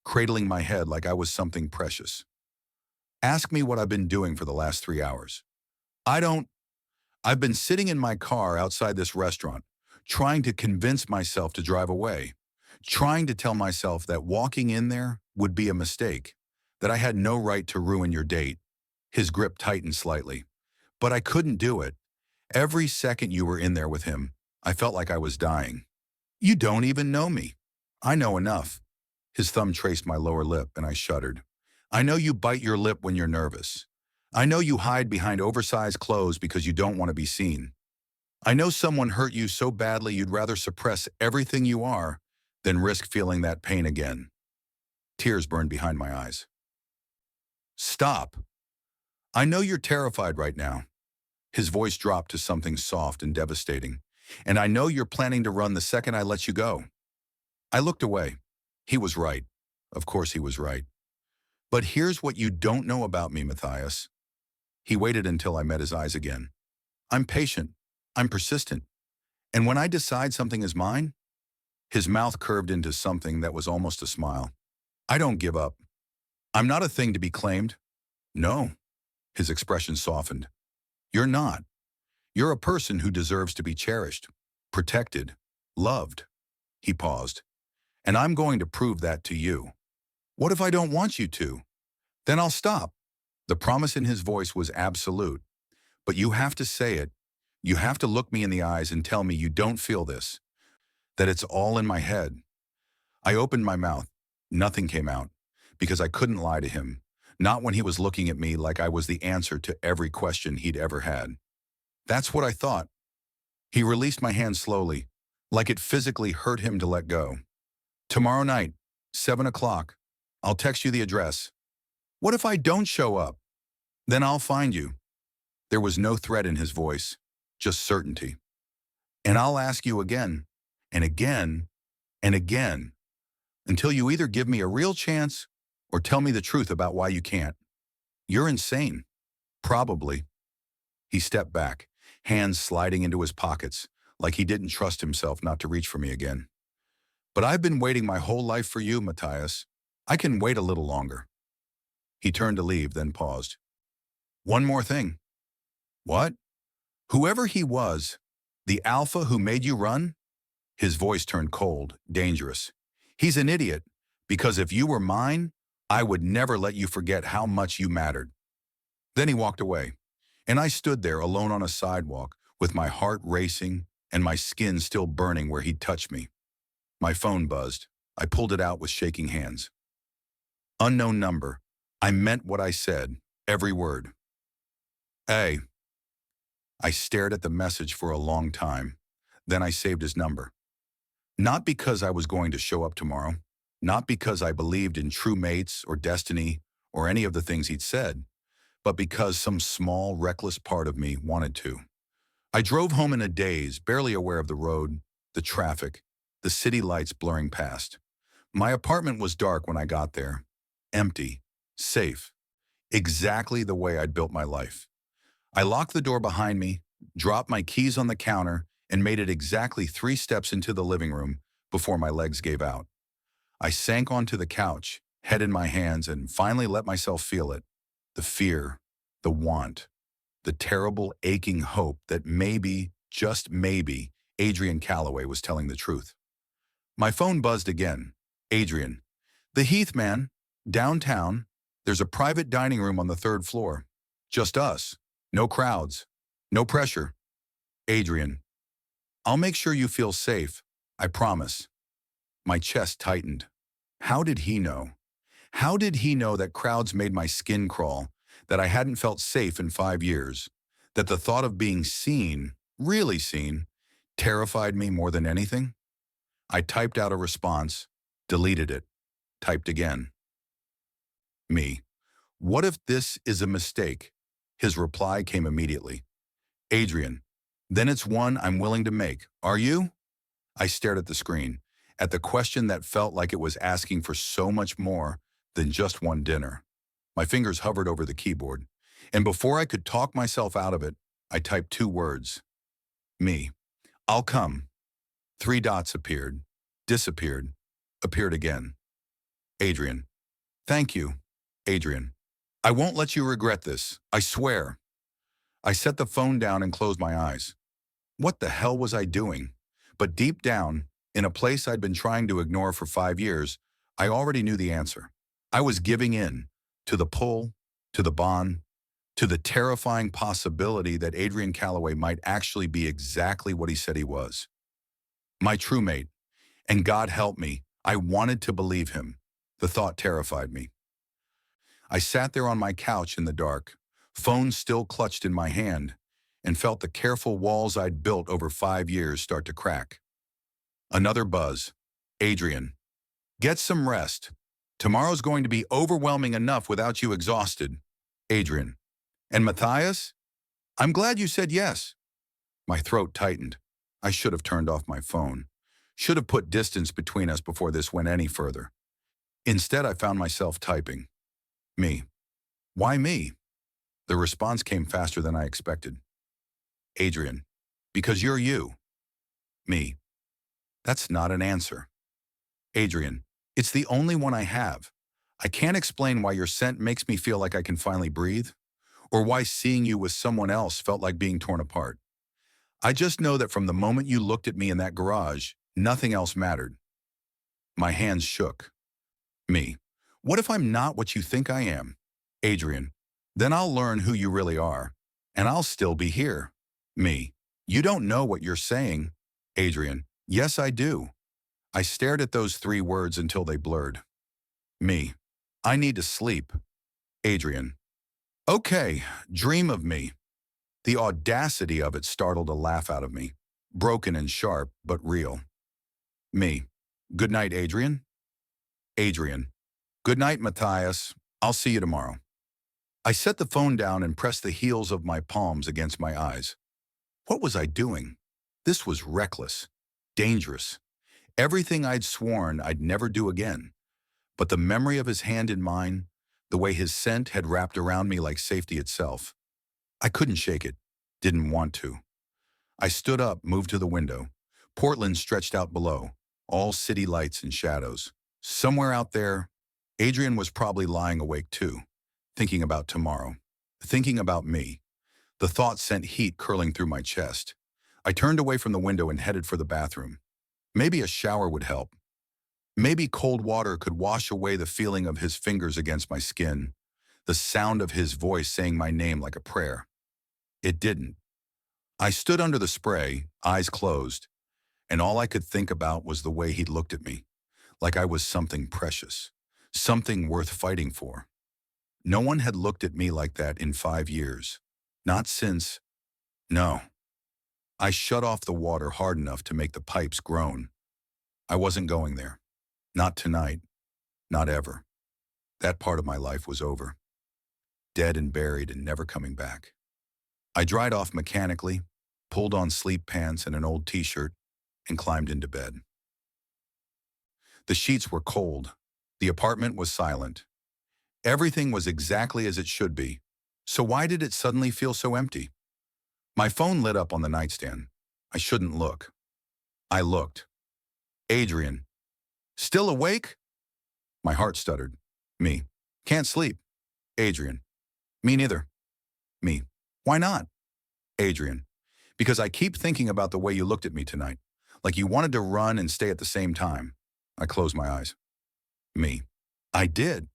cradling my head like I was something precious. Ask me what I've been doing for the last 3 hours. I've been sitting in my car outside this restaurant, trying to convince myself to drive away, trying to tell myself that walking in there would be a mistake, that I had no right to ruin your date. His grip tightened slightly. But I couldn't do it. Every second you were in there with him, I felt like I was dying. You don't even know me. I know enough. His thumb traced my lower lip, and I shuddered. I know you bite your lip when you're nervous. I know you hide behind oversized clothes because you don't want to be seen. I know someone hurt you so badly you'd rather suppress everything you are than risk feeling that pain again. Tears burned behind my eyes. Stop. I know you're terrified right now. His voice dropped to something soft and devastating. And I know you're planning to run the second I let you go. I looked away. He was right. Of course he was right. But here's what you don't know about me, Matthias. He waited until I met his eyes again. I'm patient. I'm persistent. And when I decide something is mine, his mouth curved into something that was almost a smile. I don't give up. I'm not a thing to be claimed. No. His expression softened. You're not. You're a person who deserves to be cherished, protected, loved. He paused. And I'm going to prove that to you. What if I don't want you to? Then I'll stop. The promise in his voice was absolute. But you have to say it. You have to look me in the eyes and tell me you don't feel this, that it's all in my head. I opened my mouth. Nothing came out, because I couldn't lie to him, not when he was looking at me like I was the answer to every question he'd ever had. That's what I thought. He released my hand slowly, like it physically hurt him to let go. Tomorrow night, 7 o'clock. I'll text you the address. What if I don't show up? Then I'll find you. There was no threat in his voice, just certainty. And I'll ask you again, and again, and again, until you either give me a real chance or tell me the truth about why you can't. You're insane. Probably. He stepped back, hands sliding into his pockets, like he didn't trust himself not to reach for me again. But I've been waiting my whole life for you, Matthias. I can wait a little longer. He turned to leave, then paused. One more thing. What? Whoever he was, the alpha who made you run? His voice turned cold, dangerous. He's an idiot, because if you were mine, I would never let you forget how much you mattered. Then he walked away, and I stood there alone on a sidewalk with my heart racing and my skin still burning where he'd touched me. My phone buzzed. I pulled it out with shaking hands. Unknown number. I meant what I said, every word. Hey. I stared at the message for a long time. Then I saved his number. Not because I was going to show up tomorrow, not because I believed in true mates or destiny or any of the things he'd said, but because some small, reckless part of me wanted to. I drove home in a daze, barely aware of the road, the traffic, the city lights blurring past. My apartment was dark when I got there, empty, safe, exactly the way I'd built my life. I locked the door behind me, dropped my keys on the counter, and made it exactly 3 steps into the living room before my legs gave out. I sank onto the couch, head in my hands, and finally let myself feel it. The fear, the want, the terrible aching hope that maybe, just maybe, Adrian Calloway was telling the truth. My phone buzzed again. Adrian. The Heath, man. Downtown. There's a private dining room on the 3rd floor. Just us. No crowds. No pressure. Adrian. I'll make sure you feel safe. I promise. My chest tightened. How did he know? How did he know that crowds made my skin crawl, that I hadn't felt safe in 5 years, that the thought of being seen, really seen, terrified me more than anything? I typed out a response, deleted it, typed again. Me. What if this is a mistake? His reply came immediately. Adrian. Then it's one I'm willing to make. Are you? I stared at the screen, at the question that felt like it was asking for so much more than just one dinner. My fingers hovered over the keyboard, and before I could talk myself out of it, I typed 2 words. Me. I'll come. 3 dots appeared, disappeared, appeared again. Adrian. Thank you, Adrian. I won't let you regret this, I swear. I set the phone down and closed my eyes. What the hell was I doing? But deep down, in a place I'd been trying to ignore for 5 years, I already knew the answer. I was giving in to the pull, to the bond, to the terrifying possibility that Adrian Calloway might actually be exactly what he said he was. My true mate. And God help me, I wanted to believe him. The thought terrified me. I sat there on my couch in the dark, phone still clutched in my hand, and felt the careful walls I'd built over 5 years start to crack. Another buzz. Adrian. Get some rest. Tomorrow's going to be overwhelming enough without you exhausted. Adrian. And Matthias? I'm glad you said yes. My throat tightened. I should have turned off my phone. Should have put distance between us before this went any further. Instead, I found myself typing. Me. Why me? The response came faster than I expected. Adrian. Because you're you. Me. That's not an answer. Adrian. It's the only one I have. I can't explain why your scent makes me feel like I can finally breathe, or why seeing you with someone else felt like being torn apart. I just know that from the moment you looked at me in that garage, nothing else mattered. My hands shook. Me. What if I'm not what you think I am? Adrian. Then I'll learn who you really are, and I'll still be here. Me. You don't know what you're saying, Adrian. Yes, I do. I stared at those three words until they blurred. Me. I need to sleep. Adrian. Okay, dream of me. The audacity of it startled a laugh out of me. Broken and sharp, but real. Me. Good night, Adrian. Adrian. Good night, Matthias. I'll see you tomorrow. I set the phone down and pressed the heels of my palms against my eyes. What was I doing? This was reckless, dangerous, everything I'd sworn I'd never do again. But the memory of his hand in mine, the way his scent had wrapped around me like safety itself, I couldn't shake it, didn't want to. I stood up, moved to the window. Portland stretched out below, all city lights and shadows. Somewhere out there, Adrian was probably lying awake too, thinking about tomorrow, thinking about me. The thought sent heat curling through my chest. I turned away from the window and headed for the bathroom. Maybe a shower would help. Maybe cold water could wash away the feeling of his fingers against my skin, the sound of his voice saying my name like a prayer. It didn't. I stood under the spray, eyes closed, and all I could think about was the way he'd looked at me, like I was something precious, something worth fighting for. No one had looked at me like that in 5 years. Not since. No. I shut off the water hard enough to make the pipes groan. I wasn't going there. Not tonight. Not ever. That part of my life was over. Dead and buried and never coming back. I dried off mechanically, pulled on sleep pants and an old t-shirt, and climbed into bed. The sheets were cold. The apartment was silent. Everything was exactly as it should be. So why did it suddenly feel so empty? My phone lit up on the nightstand. I shouldn't look. I looked. Adrian. Still awake? My heart stuttered. Me. Can't sleep. Adrian. Me neither. Me. Why not? Adrian. Because I keep thinking about the way you looked at me tonight, like you wanted to run and stay at the same time. I closed my eyes. Me. I did.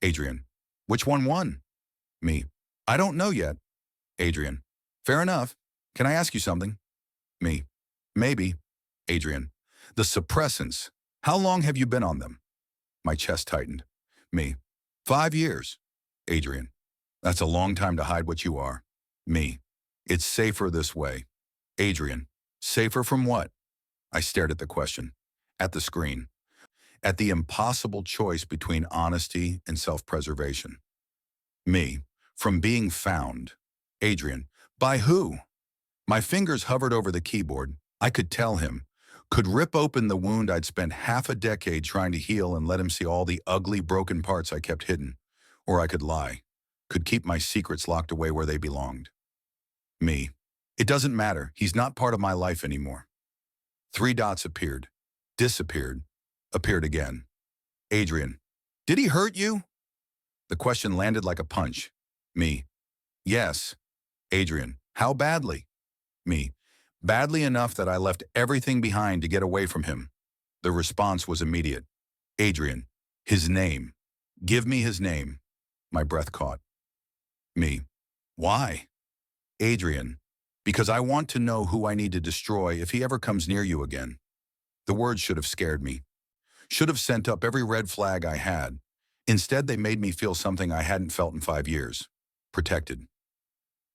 Adrian. Which one won? Me. I don't know yet. Adrian. Fair enough. Can I ask you something? Me. Maybe. Adrian. The suppressants. How long have you been on them? My chest tightened. Me. 5 years. Adrian. That's a long time to hide what you are. Me. It's safer this way. Adrian. Safer from what? I stared at the question. At the screen. At the impossible choice between honesty and self-preservation. Me. From being found. Adrian. By who? My fingers hovered over the keyboard. I could tell him. Could rip open the wound I'd spent half a decade trying to heal and let him see all the ugly, broken parts I kept hidden. Or I could lie. Could keep my secrets locked away where they belonged. Me. It doesn't matter. He's not part of my life anymore. 3 dots appeared. Disappeared. Appeared again. Adrian. Did he hurt you? The question landed like a punch. Me. Yes. Adrian. How badly? Me. Badly enough that I left everything behind to get away from him. The response was immediate. Adrian. His name. Give me his name. My breath caught. Me. Why? Adrian. Because I want to know who I need to destroy if he ever comes near you again. The words should have scared me. Should have sent up every red flag I had. Instead, they made me feel something I hadn't felt in 5 years. Protected.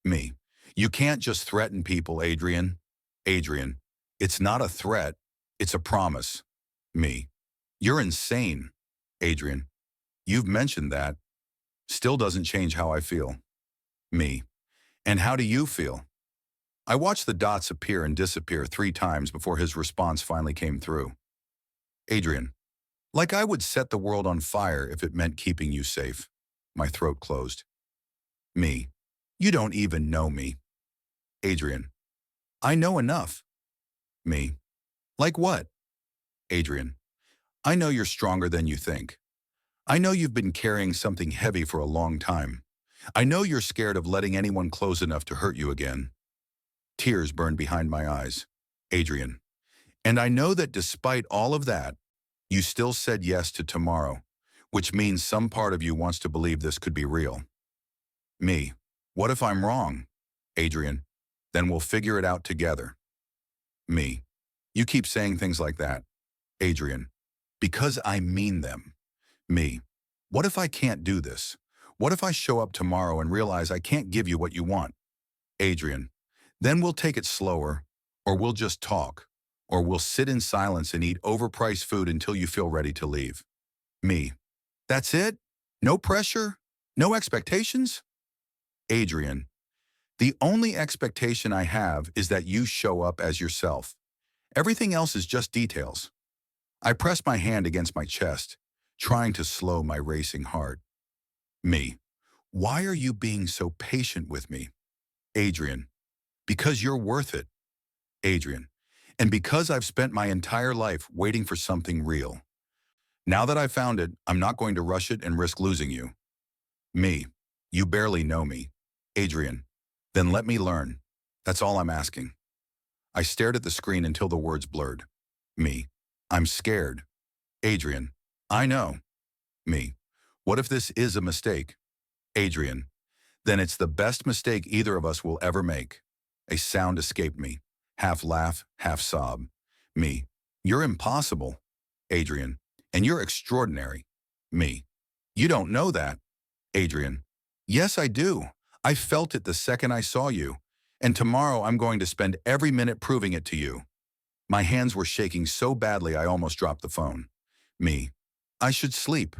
Me. You can't just threaten people, Adrian. Adrian. It's not a threat. It's a promise. Me. You're insane. Adrian. You've mentioned that. Still doesn't change how I feel. Me. And how do you feel? I watched the dots appear and disappear 3 times before his response finally came through. Adrian. Like I would set the world on fire if it meant keeping you safe. My throat closed. Me. You don't even know me. Adrian. I know enough. Me. Like what? Adrian. I know you're stronger than you think. I know you've been carrying something heavy for a long time. I know you're scared of letting anyone close enough to hurt you again. Tears burned behind my eyes. Adrian. And I know that despite all of that, you still said yes to tomorrow, which means some part of you wants to believe this could be real. Me. What if I'm wrong? Adrian. Then we'll figure it out together. Me. You keep saying things like that. Adrian. Because I mean them. Me. What if I can't do this? What if I show up tomorrow and realize I can't give you what you want? Adrian. Then we'll take it slower, or we'll just talk, or we'll sit in silence and eat overpriced food until you feel ready to leave. Me. That's it? No pressure? No expectations? Adrian. The only expectation I have is that you show up as yourself. Everything else is just details. I press my hand against my chest, trying to slow my racing heart. Me. Why are you being so patient with me? Adrian. Because you're worth it. Adrian. And because I've spent my entire life waiting for something real. Now that I've found it, I'm not going to rush it and risk losing you. Me. You barely know me. Adrian. Then let me learn. That's all I'm asking. I stared at the screen until the words blurred. Me. I'm scared. Adrian. I know. Me. What if this is a mistake? Adrian. Then it's the best mistake either of us will ever make. A sound escaped me. Half laugh, half sob. Me. You're impossible. Adrian. And you're extraordinary. Me. You don't know that. Adrian. Yes, I do. I felt it the second I saw you. And tomorrow I'm going to spend every minute proving it to you. My hands were shaking so badly I almost dropped the phone. Me. I should sleep.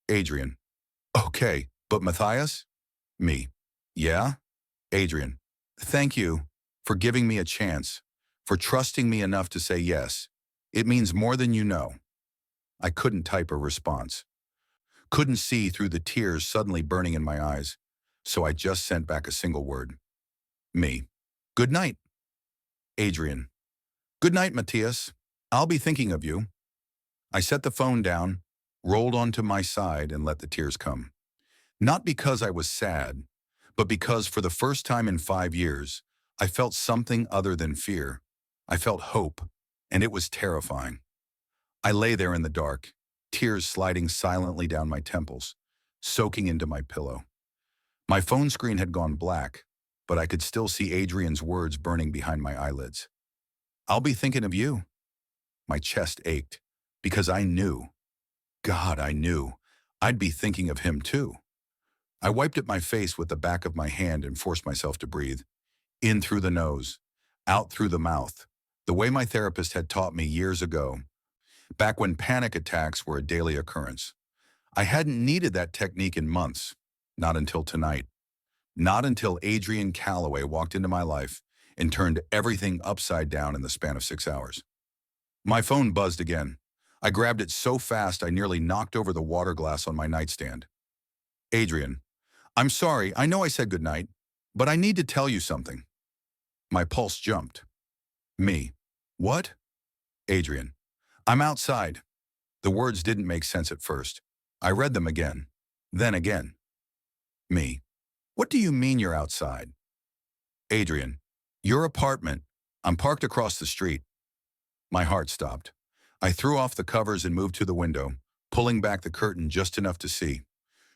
Adrian. Okay, but Matthias? Me. Yeah? Adrian. Thank you for giving me a chance, for trusting me enough to say yes. It means more than you know. I couldn't type a response. Couldn't see through the tears suddenly burning in my eyes, so I just sent back a single word. Me. Good night. Adrian. Good night, Matthias. I'll be thinking of you. I set the phone down, rolled onto my side, and let the tears come. Not because I was sad, but because for the first time in 5 years, I felt something other than fear. I felt hope, and it was terrifying. I lay there in the dark, tears sliding silently down my temples, soaking into my pillow. My phone screen had gone black, but I could still see Adrian's words burning behind my eyelids. I'll be thinking of you. My chest ached, because I knew. God, I knew. I'd be thinking of him too. I wiped at my face with the back of my hand and forced myself to breathe. In through the nose, out through the mouth, the way my therapist had taught me years ago, back when panic attacks were a daily occurrence. I hadn't needed that technique in months, not until tonight. Not until Adrian Calloway walked into my life and turned everything upside down in the span of 6 hours. My phone buzzed again. I grabbed it so fast I nearly knocked over the water glass on my nightstand. Adrian. I'm sorry, I know I said goodnight, but I need to tell you something. My pulse jumped. Me. What? Adrian. I'm outside. The words didn't make sense at first. I read them again. Then again. Me. What do you mean you're outside? Adrian. Your apartment. I'm parked across the street. My heart stopped. I threw off the covers and moved to the window, pulling back the curtain just enough to see.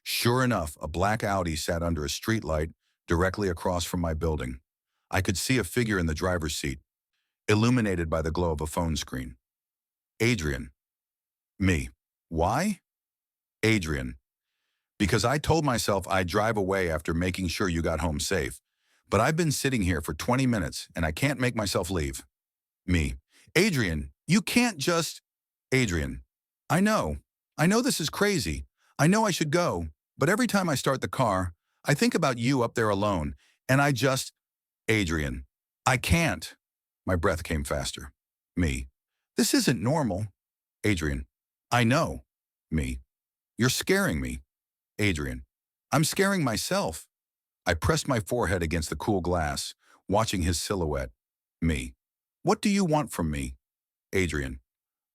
Sure enough, a black Audi sat under a streetlight directly across from my building. I could see a figure in the driver's seat, illuminated by the glow of a phone screen. Adrian. Me. Why? Adrian. Because I told myself I'd drive away after making sure you got home safe. But I've been sitting here for 20 minutes and I can't make myself leave. Me. Adrian, you can't just... Adrian. I know this is crazy. I know I should go. But every time I start the car, I think about you up there alone. And I just... Adrian. I can't. My breath came faster. Me. This isn't normal. Adrian. I know. Me. You're scaring me. Adrian. I'm scaring myself. I pressed my forehead against the cool glass, watching his silhouette. Me. What do you want from me? Adrian.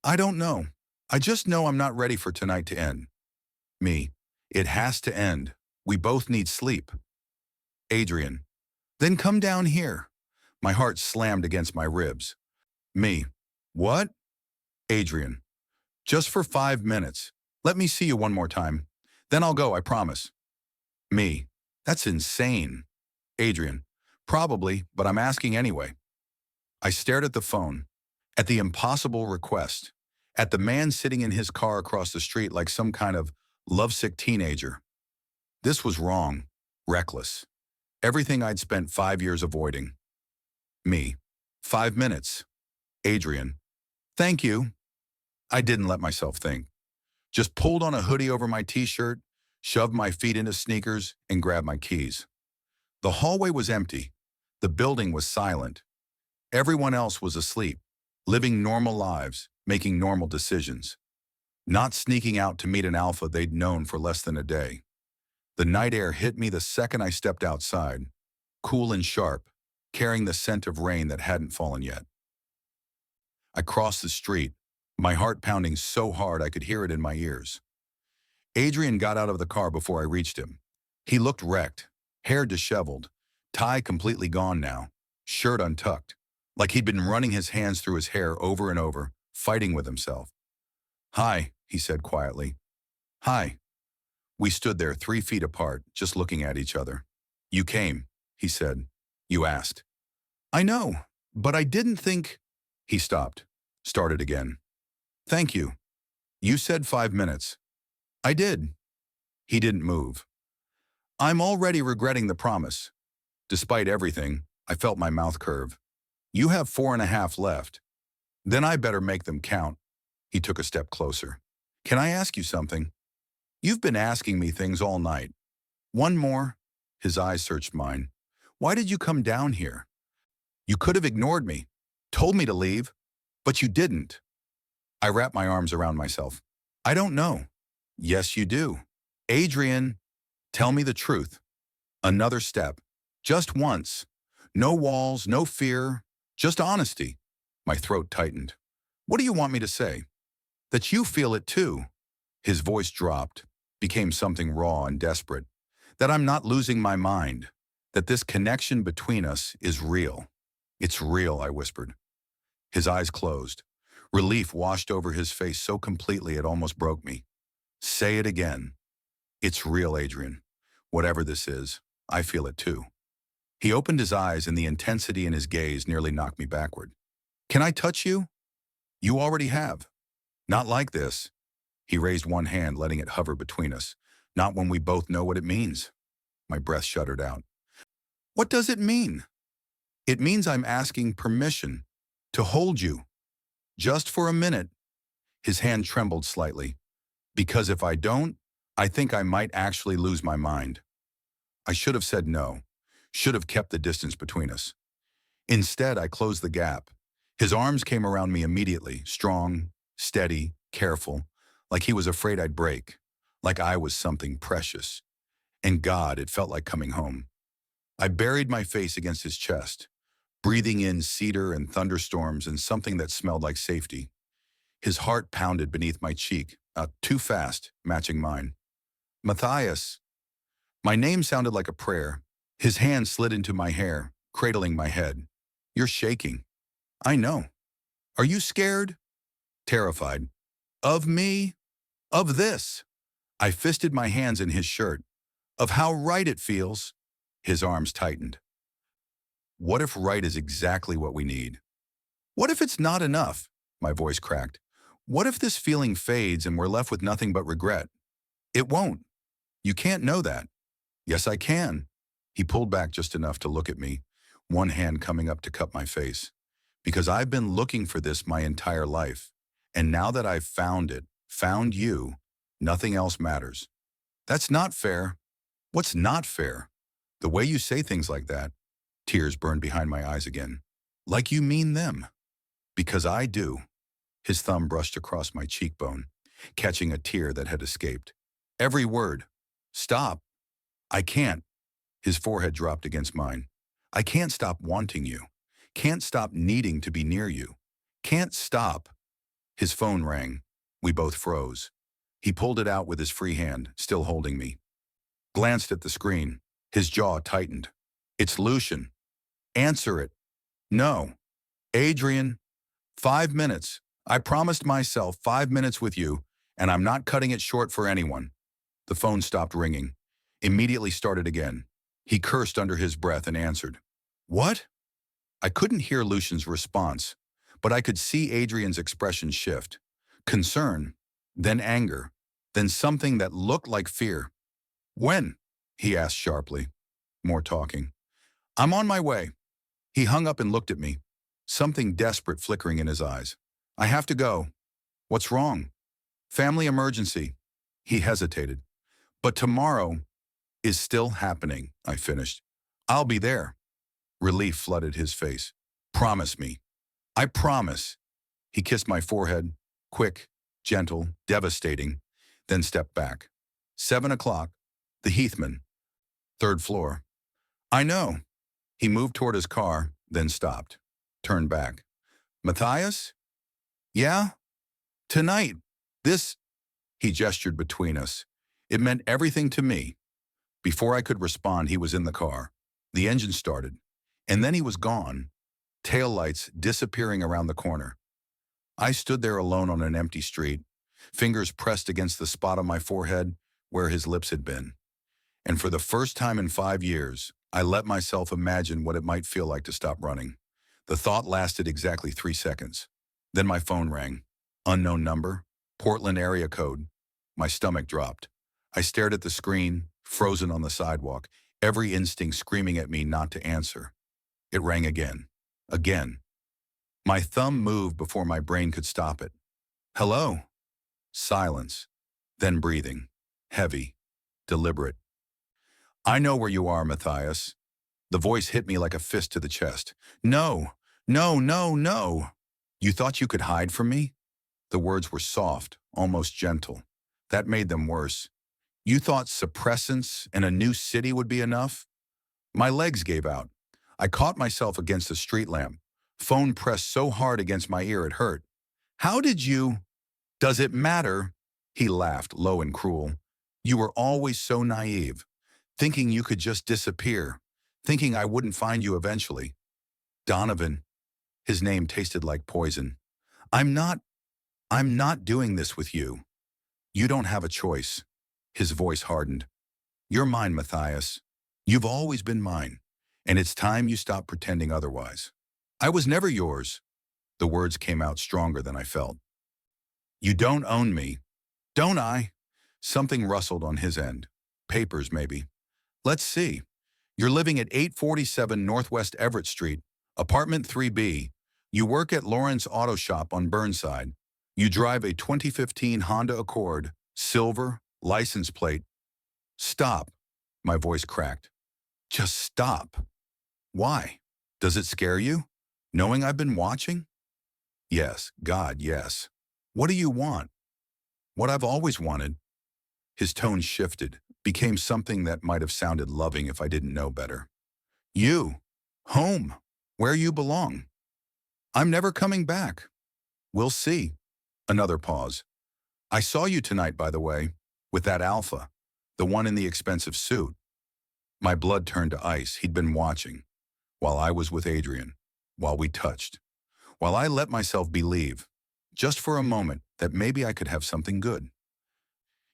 I don't know. I just know I'm not ready for tonight to end. Me. It has to end. We both need sleep. Adrian. Then come down here. My heart slammed against my ribs. Me. What? Adrian. Just for 5 minutes. Let me see you one more time. Then I'll go, I promise. Me. That's insane. Adrian. Probably, but I'm asking anyway. I stared at the phone, at the impossible request, at the man sitting in his car across the street like some kind of lovesick teenager. This was wrong, reckless. Everything I'd spent 5 years avoiding. Me. 5 minutes. Adrian. Thank you. I didn't let myself think. Just pulled on a hoodie over my t-shirt, shoved my feet into sneakers, and grabbed my keys. The hallway was empty. The building was silent. Everyone else was asleep, living normal lives, making normal decisions. Not sneaking out to meet an alpha they'd known for less than a day. The night air hit me the second I stepped outside, cool and sharp, carrying the scent of rain that hadn't fallen yet. I crossed the street, my heart pounding so hard I could hear it in my ears. Adrian got out of the car before I reached him. He looked wrecked, hair disheveled, tie completely gone now, shirt untucked, like he'd been running his hands through his hair over and over, fighting with himself. "Hi," he said quietly. "Hi." We stood there 3 feet apart, just looking at each other. "You came," he said. "You asked." "I know, but I didn't think—" He stopped, started again. "Thank you. You said 5 minutes. I did." He didn't move. "I'm already regretting the promise." Despite everything, I felt my mouth curve. "You have 4.5 left. Then I better make them count." He took a step closer. "Can I ask you something? You've been asking me things all night. One more." His eyes searched mine. "Why did you come down here? You could have ignored me, told me to leave, but you didn't." I wrapped my arms around myself. "I don't know." "Yes, you do. Adrian, tell me the truth. Another step. Just once. No walls, no fear, just honesty." My throat tightened. "What do you want me to say? That you feel it too?" His voice dropped, became something raw and desperate. "That I'm not losing my mind. That this connection between us is real." "It's real," I whispered. His eyes closed. Relief washed over his face so completely it almost broke me. "Say it again." "It's real, Adrian. Whatever this is, I feel it too." He opened his eyes and the intensity in his gaze nearly knocked me backward. "Can I touch you?" "You already have." "Not like this." He raised one hand, letting it hover between us. "Not when we both know what it means." My breath shuddered out. "What does it mean?" "It means I'm asking permission to hold you. Just for a minute." His hand trembled slightly. "Because if I don't, I think I might actually lose my mind." I should have said no. Should have kept the distance between us. Instead, I closed the gap. His arms came around me immediately, strong, steady, careful, like he was afraid I'd break, like I was something precious. And God, it felt like coming home. I buried my face against his chest, breathing in cedar and thunderstorms and something that smelled like safety. His heart pounded beneath my cheek, too fast, matching mine. "Matthias." My name sounded like a prayer. His hand slid into my hair, cradling my head. "You're shaking." "I know." "Are you scared?" "Terrified." "Of me?" "Of this." I fisted my hands in his shirt. "Of how right it feels." His arms tightened. "What if right is exactly what we need?" "What if it's not enough?" My voice cracked. "What if this feeling fades and we're left with nothing but regret?" "It won't. You can't know that." "Yes, I can." He pulled back just enough to look at me, one hand coming up to cup my face. "Because I've been looking for this my entire life. And now that I've found it, found you, nothing else matters." "That's not fair." "What's not fair?" "The way you say things like that." Tears burned behind my eyes again. "Like you mean them." "Because I do." His thumb brushed across my cheekbone, catching a tear that had escaped. "Every word." "Stop." "I can't." His forehead dropped against mine. "I can't stop wanting you. Can't stop needing to be near you. Can't stop." His phone rang. We both froze. He pulled it out with his free hand, still holding me. Glanced at the screen. His jaw tightened. "It's Lucian." "Answer it." "No." "Adrian." 5 minutes. I promised myself 5 minutes with you, and I'm not cutting it short for anyone." The phone stopped ringing. Immediately started again. He cursed under his breath and answered. What? I couldn't hear Lucian's response, but I could see Adrian's expression shift. Concern, then anger, then something that looked like fear. When? He asked sharply. More talking. I'm on my way. He hung up and looked at me, something desperate flickering in his eyes. I have to go. What's wrong? Family emergency. He hesitated. But tomorrow is still happening, I finished. I'll be there. Relief flooded his face. Promise me. I promise. He kissed my forehead, quick, gentle, devastating, then stepped back. 7 o'clock. The Heathman. Third floor. I know. He moved toward his car, then stopped. Turned back. Matthias? Yeah? Tonight. This. He gestured between us. It meant everything to me. Before I could respond, he was in the car. The engine started. And then he was gone. Taillights disappearing around the corner. I stood there alone on an empty street, fingers pressed against the spot on my forehead where his lips had been. And for the first time in 5 years, I let myself imagine what it might feel like to stop running. The thought lasted exactly 3 seconds. Then my phone rang. Unknown number, Portland area code. My stomach dropped. I stared at the screen, frozen on the sidewalk, every instinct screaming at me not to answer. It rang again. Again. My thumb moved before my brain could stop it. Hello? Silence. Then breathing. Heavy. Deliberate. I know where you are, Matthias. The voice hit me like a fist to the chest. No, no, no, no. You thought you could hide from me? The words were soft, almost gentle. That made them worse. You thought suppressants and a new city would be enough? My legs gave out. I caught myself against a street lamp. Phone pressed so hard against my ear it hurt. How did you? Does it matter? He laughed, low and cruel. You were always so naive, thinking you could just disappear, thinking I wouldn't find you eventually. Donovan. His name tasted like poison. I'm not doing this with you. You don't have a choice. His voice hardened. You're mine, Matthias. You've always been mine, and it's time you stop pretending otherwise. I was never yours. The words came out stronger than I felt. You don't own me. Don't I? Something rustled on his end. Papers, maybe. Let's see. You're living at 847 Northwest Everett Street, apartment 3B. You work at Lawrence Auto Shop on Burnside. You drive a 2015 Honda Accord, silver, license plate. Stop. My voice cracked. Just stop. Why? Does it scare you? Knowing I've been watching? Yes, God, yes. What do you want? What I've always wanted. His tone shifted, became something that might have sounded loving if I didn't know better. You. Home. Where you belong. I'm never coming back. We'll see. Another pause. I saw you tonight, by the way, with that alpha, the one in the expensive suit. My blood turned to ice. He'd been watching, while I was with Adrian, while we touched, while I let myself believe, just for a moment, that maybe I could have something good.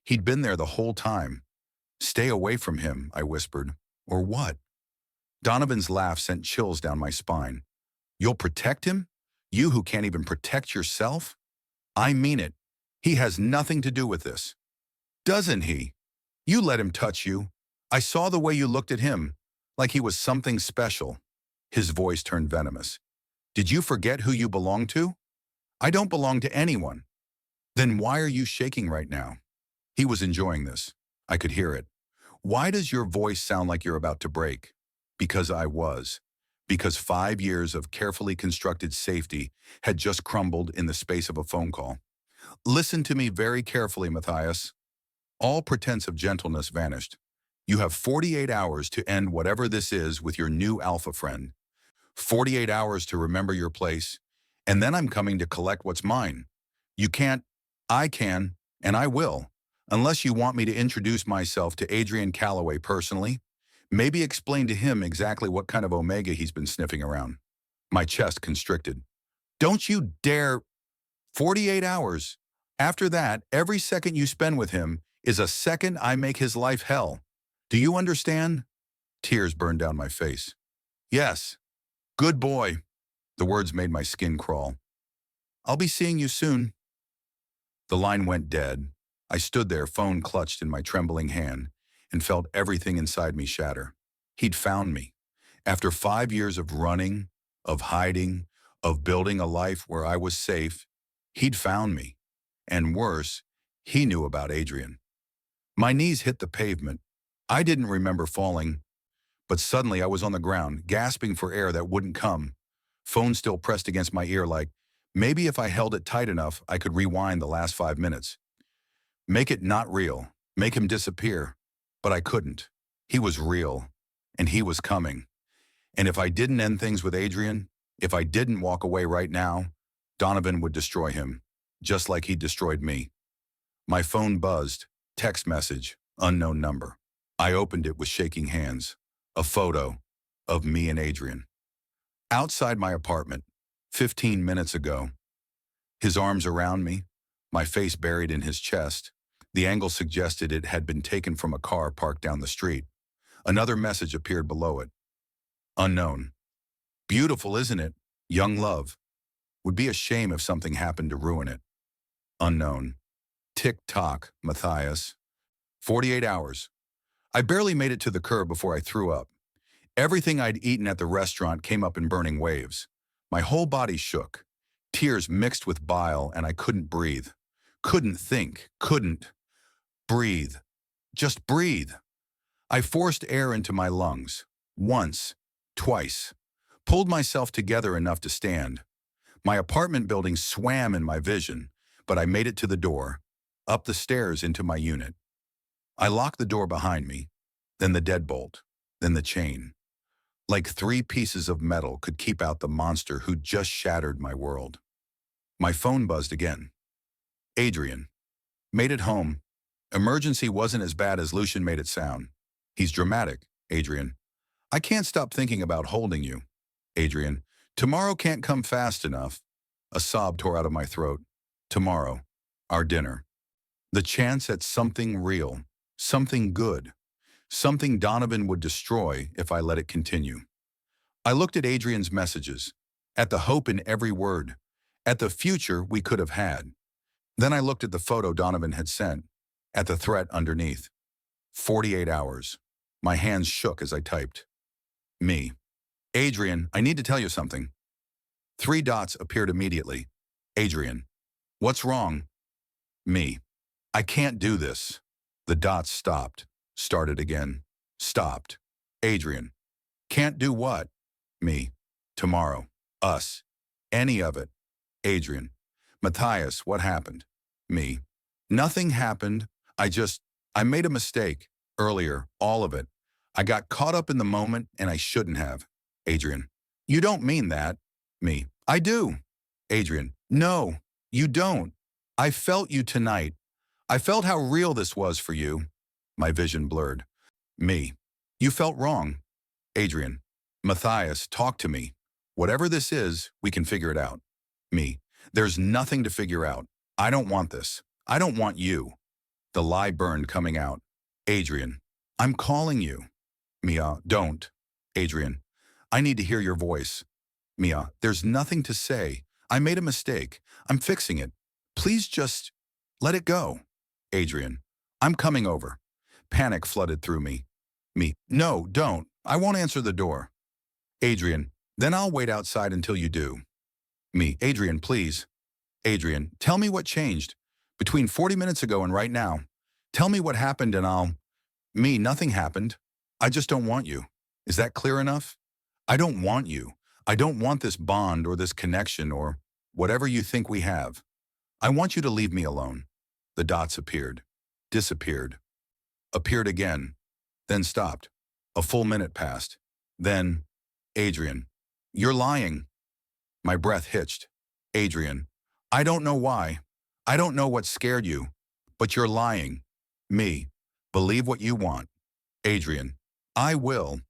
He'd been there the whole time. Stay away from him, I whispered. Or what? Donovan's laugh sent chills down my spine. You'll protect him? You who can't even protect yourself? I mean it. He has nothing to do with this. Doesn't he? You let him touch you. I saw the way you looked at him, like he was something special. His voice turned venomous. Did you forget who you belong to? I don't belong to anyone. Then why are you shaking right now? He was enjoying this. I could hear it. Why does your voice sound like you're about to break? Because I was. Because 5 years of carefully constructed safety had just crumbled in the space of a phone call. Listen to me very carefully, Matthias. All pretense of gentleness vanished. You have 48 hours to end whatever this is with your new alpha friend. 48 hours to remember your place, and then I'm coming to collect what's mine. You can't, I can, and I will, unless you want me to introduce myself to Adrian Calloway personally. Maybe explain to him exactly what kind of omega he's been sniffing around. My chest constricted. Don't you dare. 48 hours. After that, every second you spend with him is a second I make his life hell. Do you understand? Tears burned down my face. Yes, Good boy. The words made my skin crawl. I'll be seeing you soon. The line went dead. I stood there, phone clutched in my trembling hand, and felt everything inside me shatter. He'd found me. After 5 years of running, of hiding, of building a life where I was safe, he'd found me. And worse, he knew about Adrian. My knees hit the pavement. I didn't remember falling, but suddenly I was on the ground, gasping for air that wouldn't come. Phone still pressed against my ear like, maybe if I held it tight enough, I could rewind the last 5 minutes. Make it not real. Make him disappear. But I couldn't. He was real. And he was coming. And if I didn't end things with Adrian, if I didn't walk away right now, Donovan would destroy him, just like he destroyed me. My phone buzzed. Text message. Unknown number. I opened it with shaking hands. A photo of me and Adrian. Outside my apartment, 15 minutes ago. His arms around me, my face buried in his chest. The angle suggested it had been taken from a car parked down the street. Another message appeared below it. Unknown. Beautiful, isn't it? Young love. Would be a shame if something happened to ruin it. Unknown. Tick-tock, Matthias. 48 hours. I barely made it to the curb before I threw up. Everything I'd eaten at the restaurant came up in burning waves. My whole body shook. Tears mixed with bile, and I couldn't breathe. Couldn't think. Couldn't breathe. Just breathe. I forced air into my lungs. Once. Twice. Pulled myself together enough to stand. My apartment building swam in my vision, but I made it to the door, up the stairs into my unit. I locked the door behind me, then the deadbolt, then the chain. Like 3 pieces of metal could keep out the monster who'd just shattered my world. My phone buzzed again. Adrian. Made it home. Emergency wasn't as bad as Lucian made it sound. He's dramatic, Adrian. I can't stop thinking about holding you. Adrian. Tomorrow can't come fast enough. A sob tore out of my throat. Tomorrow. Our dinner. The chance at something real. Something good. Something Donovan would destroy if I let it continue. I looked at Adrian's messages, at the hope in every word, at the future we could have had. Then I looked at the photo Donovan had sent, at the threat underneath. 48 hours. My hands shook as I typed. Me. Adrian, I need to tell you something. 3 dots appeared immediately. Adrian. What's wrong? Me. I can't do this. The dots stopped. Started again. Stopped. Adrian. Can't do what? Me. Tomorrow. Us. Any of it. Adrian. Matthias, what happened? Me. Nothing happened. I made a mistake. Earlier. All of it. I got caught up in the moment and I shouldn't have. Adrian. You don't mean that. Me. I do. Adrian. No, you don't. I felt you tonight. I felt how real this was for you. My vision blurred. Me. You felt wrong. Adrian. Matthias, talk to me. Whatever this is, we can figure it out. Me. There's nothing to figure out. I don't want this. I don't want you. The lie burned coming out. Adrian. I'm calling you. Mia. Don't. Adrian. I need to hear your voice. Mia. There's nothing to say. I made a mistake. I'm fixing it. Please just let it go. Adrian. I'm coming over. Panic flooded through me. Me. No, don't. I won't answer the door. Adrian. Then I'll wait outside until you do. Me. Adrian, please. Adrian. Tell me what changed. Between 40 minutes ago and right now. Tell me what happened and I'll... Me. Nothing happened. I just don't want you. Is that clear enough? I don't want you. I don't want this bond or this connection or whatever you think we have. I want you to leave me alone. The dots appeared. Disappeared. Appeared again. Then stopped. A full minute passed. Then, Adrian. You're lying. My breath hitched. Adrian. I don't know why. I don't know what scared you. But you're lying. Me. Believe what you want. Adrian. I will.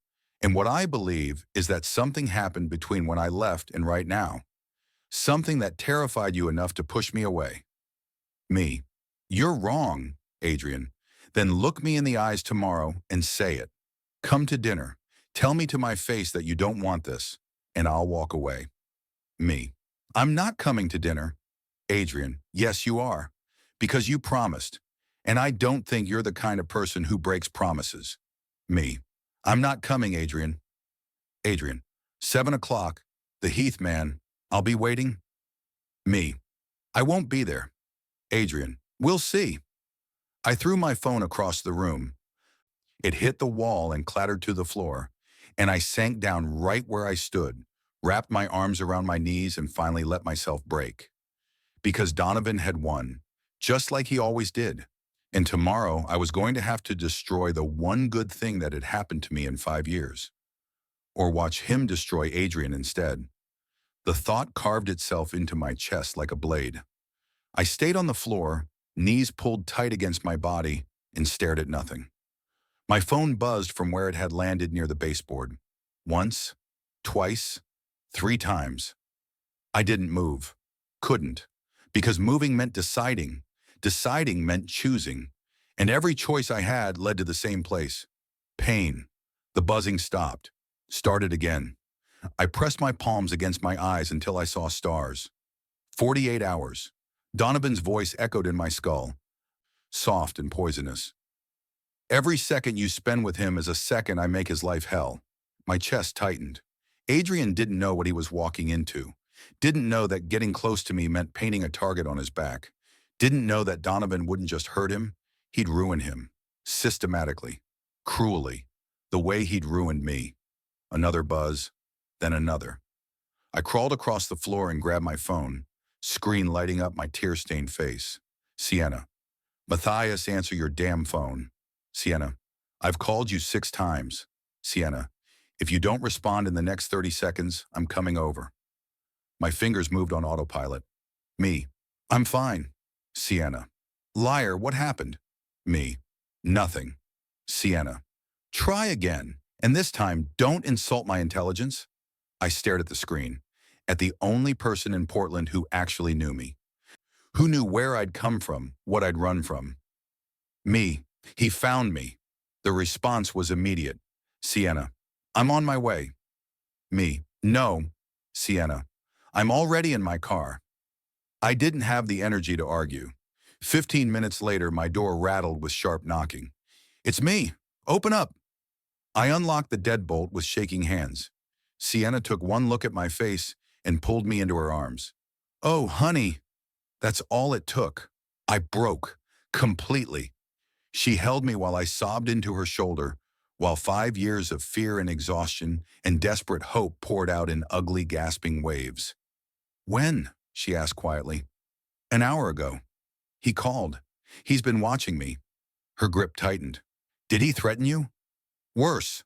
And what I believe is that something happened between when I left and right now. Something that terrified you enough to push me away. Me. You're wrong, Adrian. Then look me in the eyes tomorrow and say it. Come to dinner. Tell me to my face that you don't want this. and I'll walk away. Me. I'm not coming to dinner. Adrian. Yes, you are. Because you promised. And I don't think you're the kind of person who breaks promises. Me. I'm not coming, Adrian. Adrian. 7 o'clock. The Heath man. I'll be waiting. Me. I won't be there. Adrian. We'll see. I threw my phone across the room. It hit the wall and clattered to the floor, and I sank down right where I stood, wrapped my arms around my knees, and finally let myself break. Because Donovan had won, just like he always did. And tomorrow I was going to have to destroy the one good thing that had happened to me in 5 years. Or watch him destroy Adrian instead. The thought carved itself into my chest like a blade. I stayed on the floor, knees pulled tight against my body, and stared at nothing. My phone buzzed from where it had landed near the baseboard. Once, twice, 3 times. I didn't move. Couldn't. Because moving meant deciding. Deciding meant choosing. And every choice I had led to the same place. Pain. The buzzing stopped. Started again. I pressed my palms against my eyes until I saw stars. 48 hours. Donovan's voice echoed in my skull. Soft and poisonous. Every second you spend with him is a second I make his life hell. My chest tightened. Adrian didn't know what he was walking into. Didn't know that getting close to me meant painting a target on his back. Didn't know that Donovan wouldn't just hurt him, he'd ruin him. Systematically. Cruelly. The way he'd ruined me. Another buzz, then another. I crawled across the floor and grabbed my phone, screen lighting up my tear-stained face. Sienna. Matthias, answer your damn phone. Sienna. I've called you 6 times. Sienna. If you don't respond in the next 30 seconds, I'm coming over. My fingers moved on autopilot. Me. I'm fine. Sienna. Liar, what happened? Me. Nothing. Sienna. Try again, and this time don't insult my intelligence. I stared at the screen, at the only person in Portland who actually knew me. Who knew where I'd come from, what I'd run from. Me. He found me. The response was immediate. Sienna. I'm on my way. Me. No. Sienna. I'm already in my car. I didn't have the energy to argue. 15 minutes later, my door rattled with sharp knocking. It's me. Open up. I unlocked the deadbolt with shaking hands. Sienna took one look at my face and pulled me into her arms. Oh, honey. That's all it took. I broke. Completely. She held me while I sobbed into her shoulder, while 5 years of fear and exhaustion and desperate hope poured out in ugly, gasping waves. When? She asked quietly. An hour ago. He called. He's been watching me. Her grip tightened. Did he threaten you? Worse.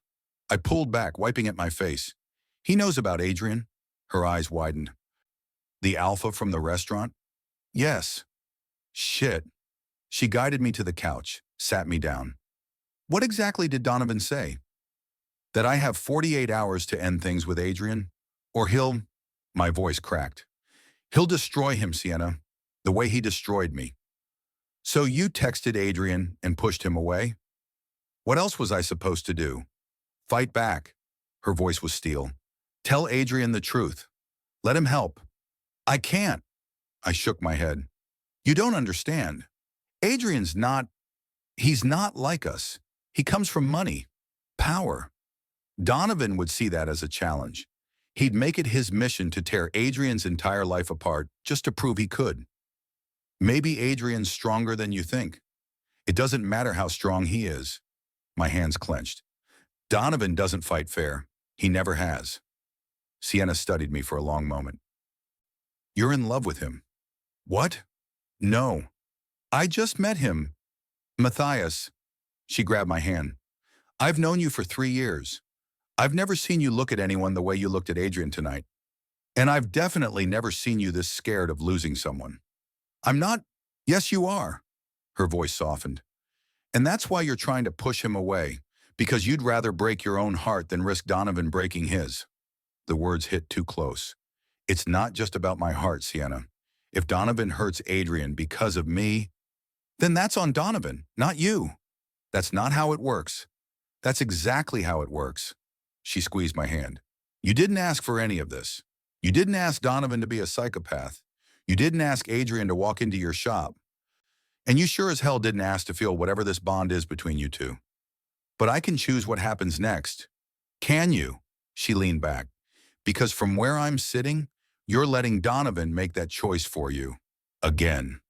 I pulled back, wiping at my face. He knows about Adrian. Her eyes widened. The alpha from the restaurant? Yes. Shit. She guided me to the couch, sat me down. What exactly did Donovan say? That I have 48 hours to end things with Adrian? Or he'll... My voice cracked. He'll destroy him, Sienna, the way he destroyed me. So you texted Adrian and pushed him away? What else was I supposed to do? Fight back. Her voice was steel. Tell Adrian the truth. Let him help. I can't. I shook my head. You don't understand. Adrian's not... He's not like us. He comes from money. Power. Donovan would see that as a challenge. He'd make it his mission to tear Adrian's entire life apart just to prove he could. Maybe Adrian's stronger than you think. It doesn't matter how strong he is. My hands clenched. Donovan doesn't fight fair. He never has. Sienna studied me for a long moment. You're in love with him. What? No. I just met him. Matthias. She grabbed my hand. I've known you for 3 years. I've never seen you look at anyone the way you looked at Adrian tonight. And I've definitely never seen you this scared of losing someone. I'm not... Yes, you are. Her voice softened. And that's why you're trying to push him away, because you'd rather break your own heart than risk Donovan breaking his. The words hit too close. It's not just about my heart, Sienna. If Donovan hurts Adrian because of me, then that's on Donovan, not you. That's not how it works. That's exactly how it works. She squeezed my hand. You didn't ask for any of this. You didn't ask Donovan to be a psychopath. You didn't ask Adrian to walk into your shop. And you sure as hell didn't ask to feel whatever this bond is between you two. But I can choose what happens next. Can you? She leaned back. Because from where I'm sitting, you're letting Donovan make that choice for you. Again.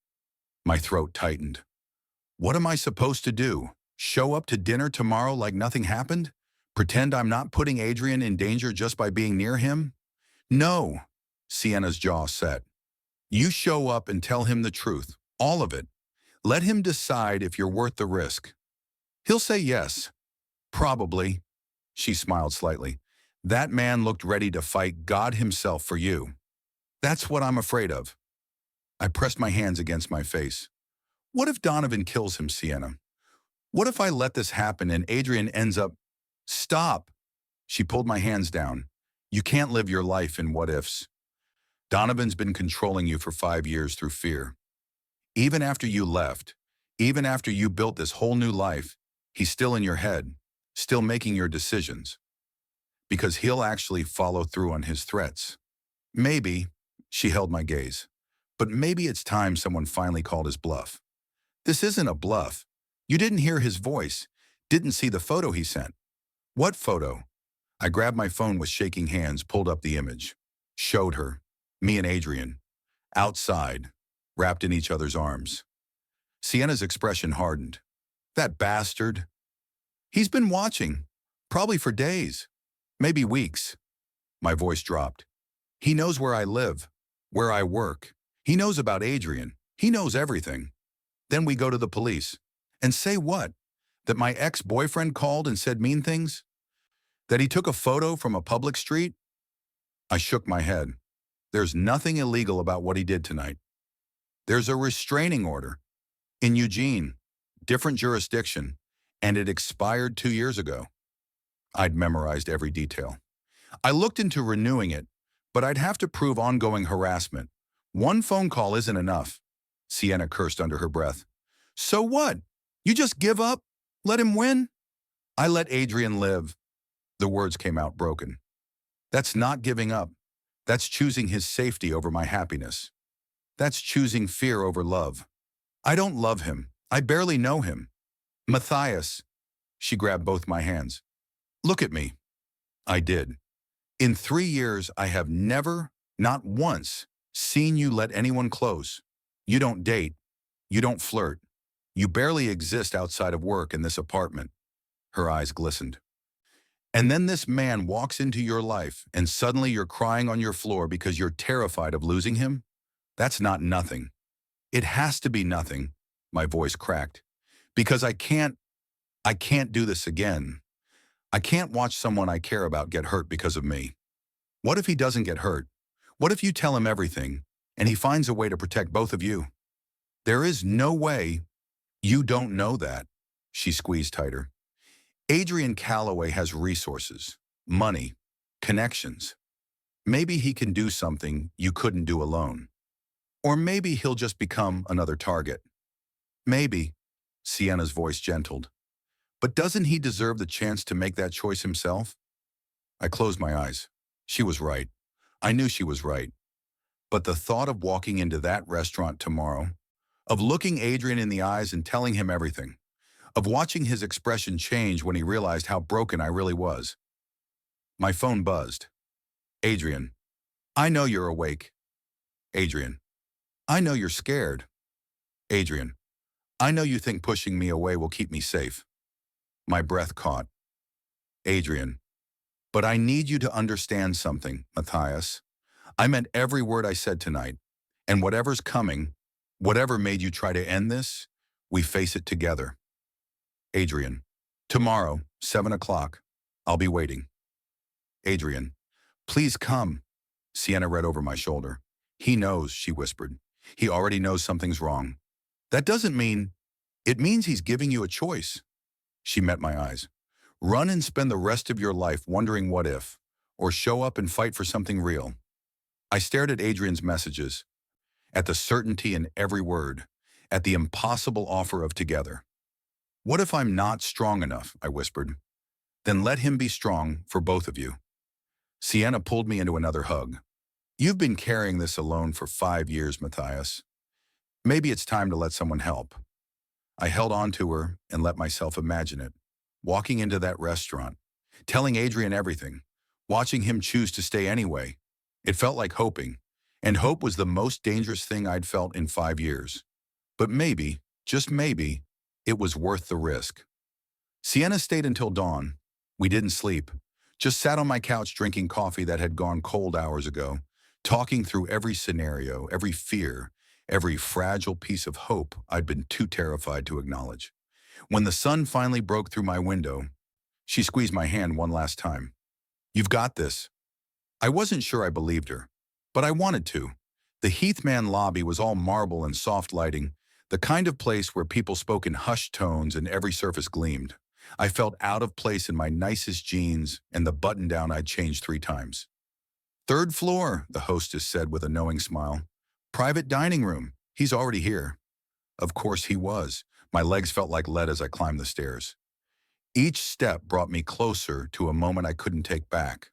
My throat tightened. What am I supposed to do? Show up to dinner tomorrow like nothing happened? Pretend I'm not putting Adrian in danger just by being near him? No. Sienna's jaw set. You show up and tell him the truth. All of it. Let him decide if you're worth the risk. He'll say yes. Probably. She smiled slightly. That man looked ready to fight God himself for you. That's what I'm afraid of. I pressed my hands against my face. What if Donovan kills him, Sienna? What if I let this happen and Adrian ends up... Stop! She pulled my hands down. You can't live your life in what-ifs. Donovan's been controlling you for 5 years through fear. Even after you left, even after you built this whole new life, he's still in your head, still making your decisions. Because he'll actually follow through on his threats. Maybe, she held my gaze, but maybe it's time someone finally called his bluff. This isn't a bluff. You didn't hear his voice, didn't see the photo he sent. What photo? I grabbed my phone with shaking hands, pulled up the image. Showed her, me and Adrian, outside, wrapped in each other's arms. Sienna's expression hardened. That bastard. He's been watching, probably for days, maybe weeks. My voice dropped. He knows where I live, where I work. He knows about Adrian. He knows everything. Then we go to the police. And say what? That my ex-boyfriend called and said mean things? That he took a photo from a public street? I shook my head. There's nothing illegal about what he did tonight. There's a restraining order. In Eugene, different jurisdiction, and it expired 2 years ago. I'd memorized every detail. I looked into renewing it, but I'd have to prove ongoing harassment. One phone call isn't enough. Sienna cursed under her breath. So what? You just give up? Let him win? I let Adrian live. The words came out broken. That's not giving up. That's choosing his safety over my happiness. That's choosing fear over love. I don't love him. I barely know him. Matthias. She grabbed both my hands. Look at me. I did. In 3 years, I have never, not once, seen you let anyone close. You don't date. You don't flirt. You barely exist outside of work in this apartment. Her eyes glistened. And then this man walks into your life and suddenly you're crying on your floor because you're terrified of losing him? That's not nothing. It has to be nothing. My voice cracked. Because I can't do this again. I can't watch someone I care about get hurt because of me. What if he doesn't get hurt? What if you tell him everything and he finds a way to protect both of you? There is no way. You don't know that. She squeezed tighter. Adrian Calloway has resources, money, connections. Maybe he can do something you couldn't do alone. Or maybe he'll just become another target. Maybe, Sienna's voice gentled. But doesn't he deserve the chance to make that choice himself? I closed my eyes. She was right. I knew she was right. But the thought of walking into that restaurant tomorrow, of looking Adrian in the eyes and telling him everything, of watching his expression change when he realized how broken I really was. My phone buzzed. Adrian, I know you're awake. Adrian, I know you're scared. Adrian, I know you think pushing me away will keep me safe. My breath caught. Adrian, but I need you to understand something, Matthias. I meant every word I said tonight, and whatever's coming, whatever made you try to end this, we face it together. Adrian, tomorrow, 7 o'clock, I'll be waiting. Adrian, please come. Sienna read over my shoulder. He knows, she whispered. He already knows something's wrong. That doesn't mean, it means he's giving you a choice. She met my eyes. Run and spend the rest of your life wondering what if, or show up and fight for something real. I stared at Adrian's messages, at the certainty in every word, at the impossible offer of together. What if I'm not strong enough, I whispered. Then let him be strong for both of you. Sienna pulled me into another hug. You've been carrying this alone for 5 years, Matthias. Maybe it's time to let someone help. I held on to her and let myself imagine it. Walking into that restaurant, telling Adrian everything, watching him choose to stay anyway. It felt like hoping, and hope was the most dangerous thing I'd felt in 5 years. But maybe, just maybe, it was worth the risk. Sienna stayed until dawn. We didn't sleep, just sat on my couch drinking coffee that had gone cold hours ago, talking through every scenario, every fear, every fragile piece of hope I'd been too terrified to acknowledge. When the sun finally broke through my window, she squeezed my hand one last time. You've got this. I wasn't sure I believed her, but I wanted to. The Heathman lobby was all marble and soft lighting, the kind of place where people spoke in hushed tones and every surface gleamed. I felt out of place in my nicest jeans and the button-down I'd changed 3 times. "Third floor," the hostess said with a knowing smile. "Private dining room. He's already here." Of course he was. My legs felt like lead as I climbed the stairs. Each step brought me closer to a moment I couldn't take back.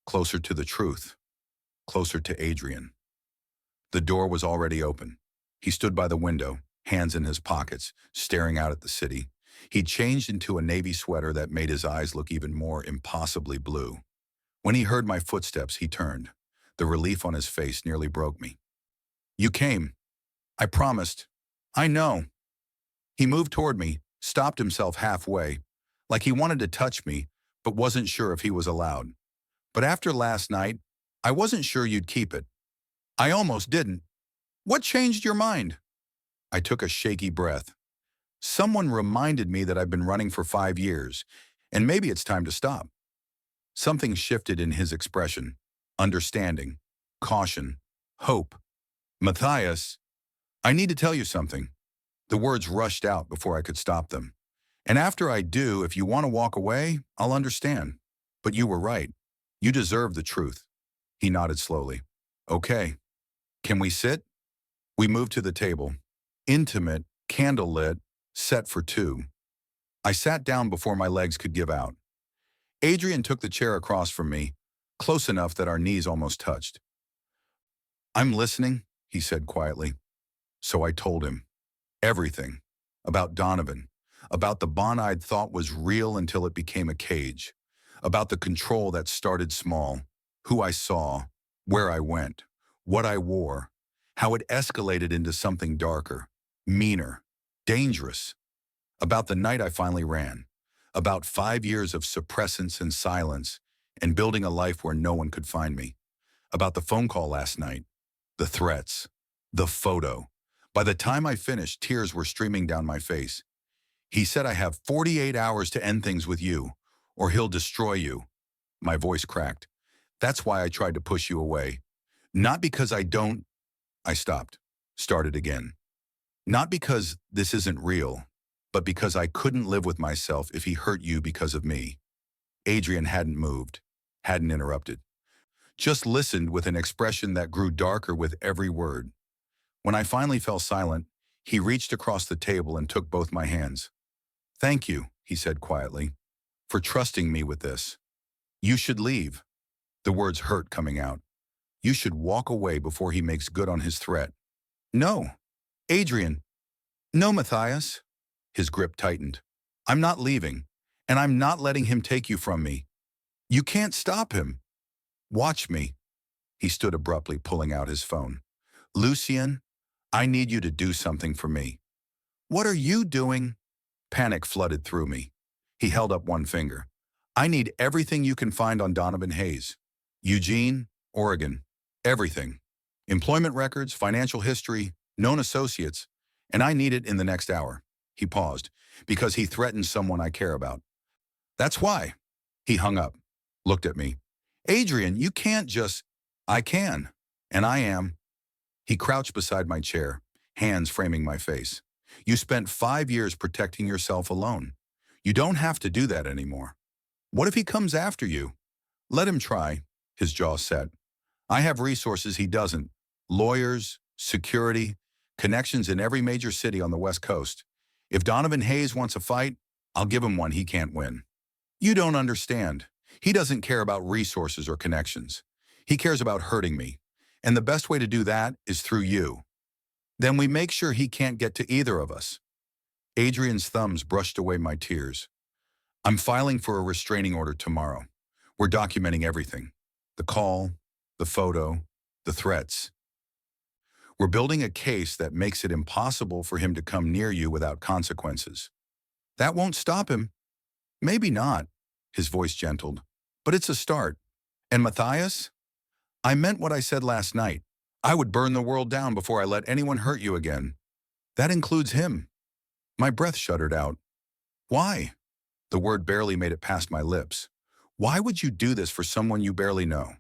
Closer to the truth. Closer to Adrian. The door was already open. He stood by the window, hands in his pockets, staring out at the city. He'd changed into a navy sweater that made his eyes look even more impossibly blue. When he heard my footsteps, he turned. The relief on his face nearly broke me. "You came. I promised." "I know." He moved toward me, stopped himself halfway, like he wanted to touch me, but wasn't sure if he was allowed. "But after last night, I wasn't sure you'd keep it." "I almost didn't." "What changed your mind?" I took a shaky breath. Someone reminded me that I've been running for 5 years, and maybe it's time to stop. Something shifted in his expression. Understanding, caution, hope. "Matthias, I need to tell you something." The words rushed out before I could stop them. "And after I do, if you want to walk away, I'll understand. But you were right. You deserve the truth." He nodded slowly. "Okay. Can we sit?" We moved to the table. Intimate, candlelit, set for 2. I sat down before my legs could give out. Adrian took the chair across from me, close enough that our knees almost touched. "I'm listening," he said quietly. So I told him. Everything. About Donovan. About the bond I'd thought was real until it became a cage. About the control that started small. Who I saw. Where I went. What I wore. How it escalated into something darker. Meaner. Dangerous. About the night I finally ran. About 5 years of suppressance and silence, and building a life where no one could find me. About the phone call last night. The threats. The photo. By the time I finished, tears were streaming down my face. "He said I have 48 hours to end things with you, or he'll destroy you." My voice cracked. "That's why I tried to push you away. Not because I don't—" I stopped, started again. "Not because this isn't real, but because I couldn't live with myself if he hurt you because of me." Adrian hadn't moved, hadn't interrupted. Just listened with an expression that grew darker with every word. When I finally fell silent, he reached across the table and took both my hands. "Thank you," he said quietly, "for trusting me with this. You should leave." The words hurt coming out. "You should walk away before he makes good on his threat." "No, Adrian." "No, Matthias." His grip tightened. "I'm not leaving, and I'm not letting him take you from me. You can't stop him. Watch me." He stood abruptly, pulling out his phone. "Lucien, I need you to do something for me." "What are you doing?" Panic flooded through me. He held up one finger. "I need everything you can find on Donovan Hayes. Eugene, Oregon. Everything. Employment records, financial history, known associates, and I need it in the next hour." He paused, "because he threatened someone I care about. That's why." He hung up, looked at me. "Adrian, you can't just—" "I can, and I am." He crouched beside my chair, hands framing my face. "You spent 5 years protecting yourself alone. You don't have to do that anymore. What if he comes after you? Let him try." His jaw set. "I have resources he doesn't. Lawyers, security, connections in every major city on the West Coast. If Donovan Hayes wants a fight, I'll give him one he can't win." "You don't understand. He doesn't care about resources or connections. He cares about hurting me. And the best way to do that is through you. Then we make sure he can't get to either of us. Adrian's thumbs brushed away my tears. I'm filing for a restraining order tomorrow. We're documenting everything. The call, the photo, the threats. We're building a case that makes it impossible for him to come near you without consequences. That won't stop him. Maybe not, his voice gentled, but it's a start. And Matthias? I meant what I said last night. I would burn the world down before I let anyone hurt you again. That includes him. My breath shuddered out. Why? The word barely made it past my lips. Why would you do this for someone you barely know?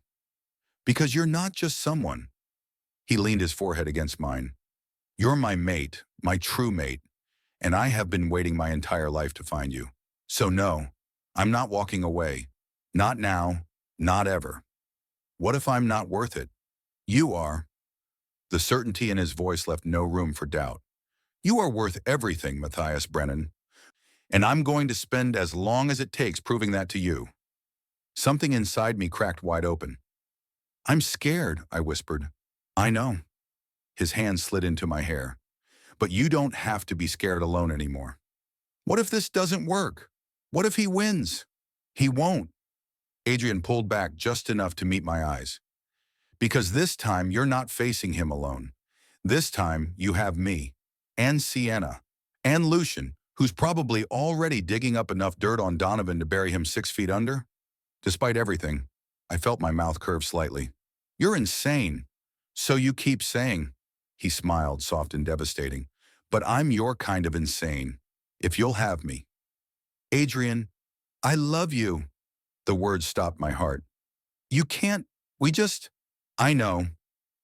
Because you're not just someone. He leaned his forehead against mine. You're my mate, my true mate, and I have been waiting my entire life to find you. So no, I'm not walking away. Not now, not ever. What if I'm not worth it? You are. The certainty in his voice left no room for doubt. You are worth everything, Matthias Brennan. And I'm going to spend as long as it takes proving that to you. Something inside me cracked wide open. I'm scared, I whispered. I know. His hand slid into my hair. But you don't have to be scared alone anymore. What if this doesn't work? What if he wins? He won't. Adrian pulled back just enough to meet my eyes. Because this time you're not facing him alone. This time you have me, and Sienna, and Lucian, who's probably already digging up enough dirt on Donovan to bury him 6 feet under. Despite everything, I felt my mouth curve slightly. You're insane. So you keep saying. He smiled, soft and devastating. But I'm your kind of insane, if you'll have me. Adrian, I love you. The words stopped my heart. You can't, I know.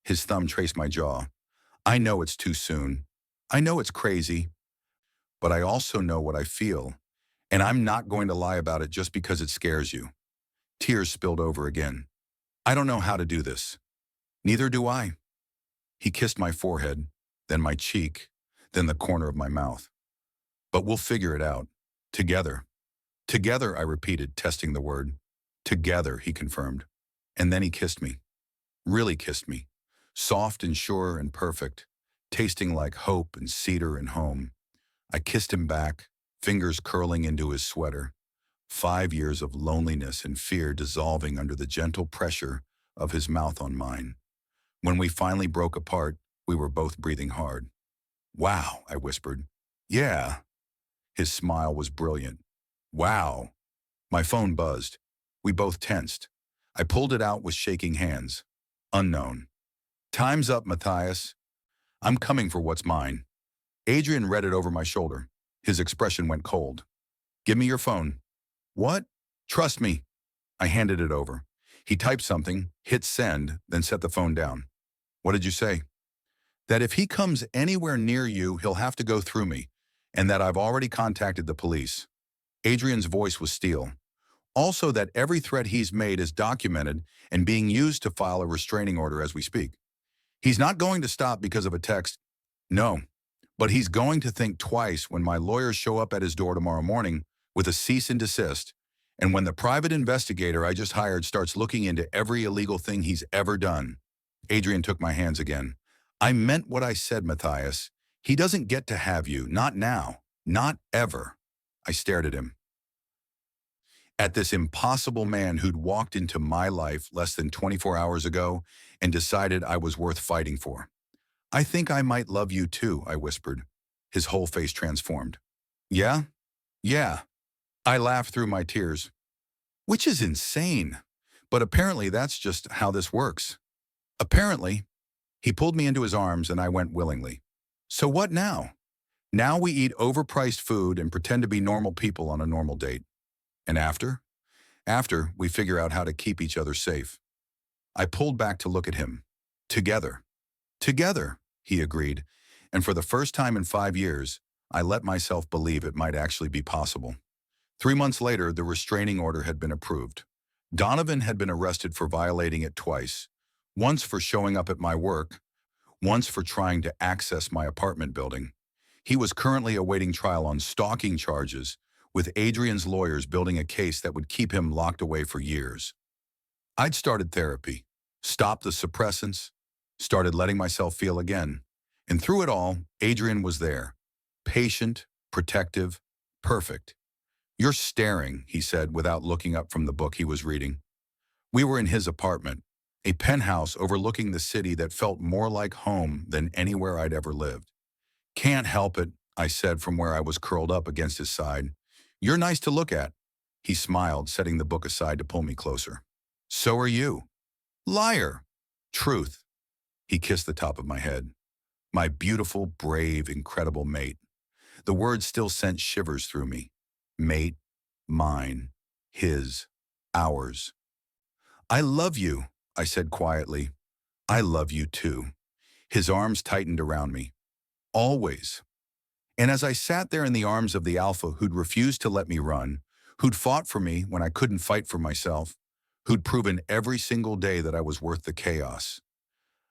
His thumb traced my jaw. I know it's too soon. I know it's crazy. But I also know what I feel. And I'm not going to lie about it just because it scares you. Tears spilled over again. I don't know how to do this. Neither do I. He kissed my forehead, then my cheek, then the corner of my mouth. But we'll figure it out. Together. Together, I repeated, testing the word. Together, he confirmed. And then he kissed me. Really kissed me. Soft and sure and perfect, tasting like hope and cedar and home. I kissed him back, fingers curling into his sweater. 5 years of loneliness and fear dissolving under the gentle pressure of his mouth on mine. When we finally broke apart, we were both breathing hard. Wow, I whispered. Yeah. His smile was brilliant. Wow. My phone buzzed. We both tensed. I pulled it out with shaking hands. Unknown. Time's up, Matthias. I'm coming for what's mine. Adrian read it over my shoulder. His expression went cold. Give me your phone. What? Trust me. I handed it over. He typed something, hit send, then set the phone down. What did you say? That if he comes anywhere near you, he'll have to go through me, and that I've already contacted the police. Adrian's voice was steel. Also that every threat he's made is documented and being used to file a restraining order as we speak. He's not going to stop because of a text. No, but he's going to think twice when my lawyers show up at his door tomorrow morning with a cease and desist, and when the private investigator I just hired starts looking into every illegal thing he's ever done. Adrian took my hands again. I meant what I said, Matthias. He doesn't get to have you, not now, not ever. I stared at him. At this impossible man who'd walked into my life less than 24 hours ago and decided I was worth fighting for. I think I might love you too, I whispered. His whole face transformed. Yeah? Yeah. I laughed through my tears. Which is insane. But apparently that's just how this works. Apparently. He pulled me into his arms and I went willingly. So what now? Now we eat overpriced food and pretend to be normal people on a normal date. And after? After, we figure out how to keep each other safe. I pulled back to look at him. Together. Together, he agreed. And for the first time in 5 years, I let myself believe it might actually be possible. 3 months later, the restraining order had been approved. Donovan had been arrested for violating it twice. Once for showing up at my work, once for trying to access my apartment building. He was currently awaiting trial on stalking charges, with Adrian's lawyers building a case that would keep him locked away for years. I'd started therapy, stopped the suppressants, started letting myself feel again. And through it all, Adrian was there. Patient, protective, perfect. "You're staring," he said without looking up from the book he was reading. We were in his apartment, a penthouse overlooking the city that felt more like home than anywhere I'd ever lived. "Can't help it," I said from where I was curled up against his side. "You're nice to look at." He smiled, setting the book aside to pull me closer. "So are you." "Liar." "Truth." He kissed the top of my head. "My beautiful, brave, incredible mate." The words still sent shivers through me. Mate, mine, his, ours. "I love you," I said quietly. "I love you too." His arms tightened around me. "Always." And as I sat there in the arms of the alpha who'd refused to let me run, who'd fought for me when I couldn't fight for myself, who'd proven every single day that I was worth the chaos,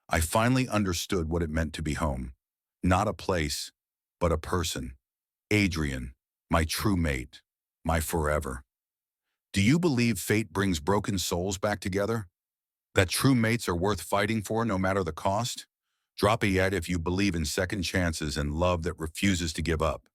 I finally understood what it meant to be home. Not a place, but a person. Adrian, my true mate, my forever. Do you believe fate brings broken souls back together? That true mates are worth fighting for no matter the cost? Drop a yet if you believe in second chances and love that refuses to give up.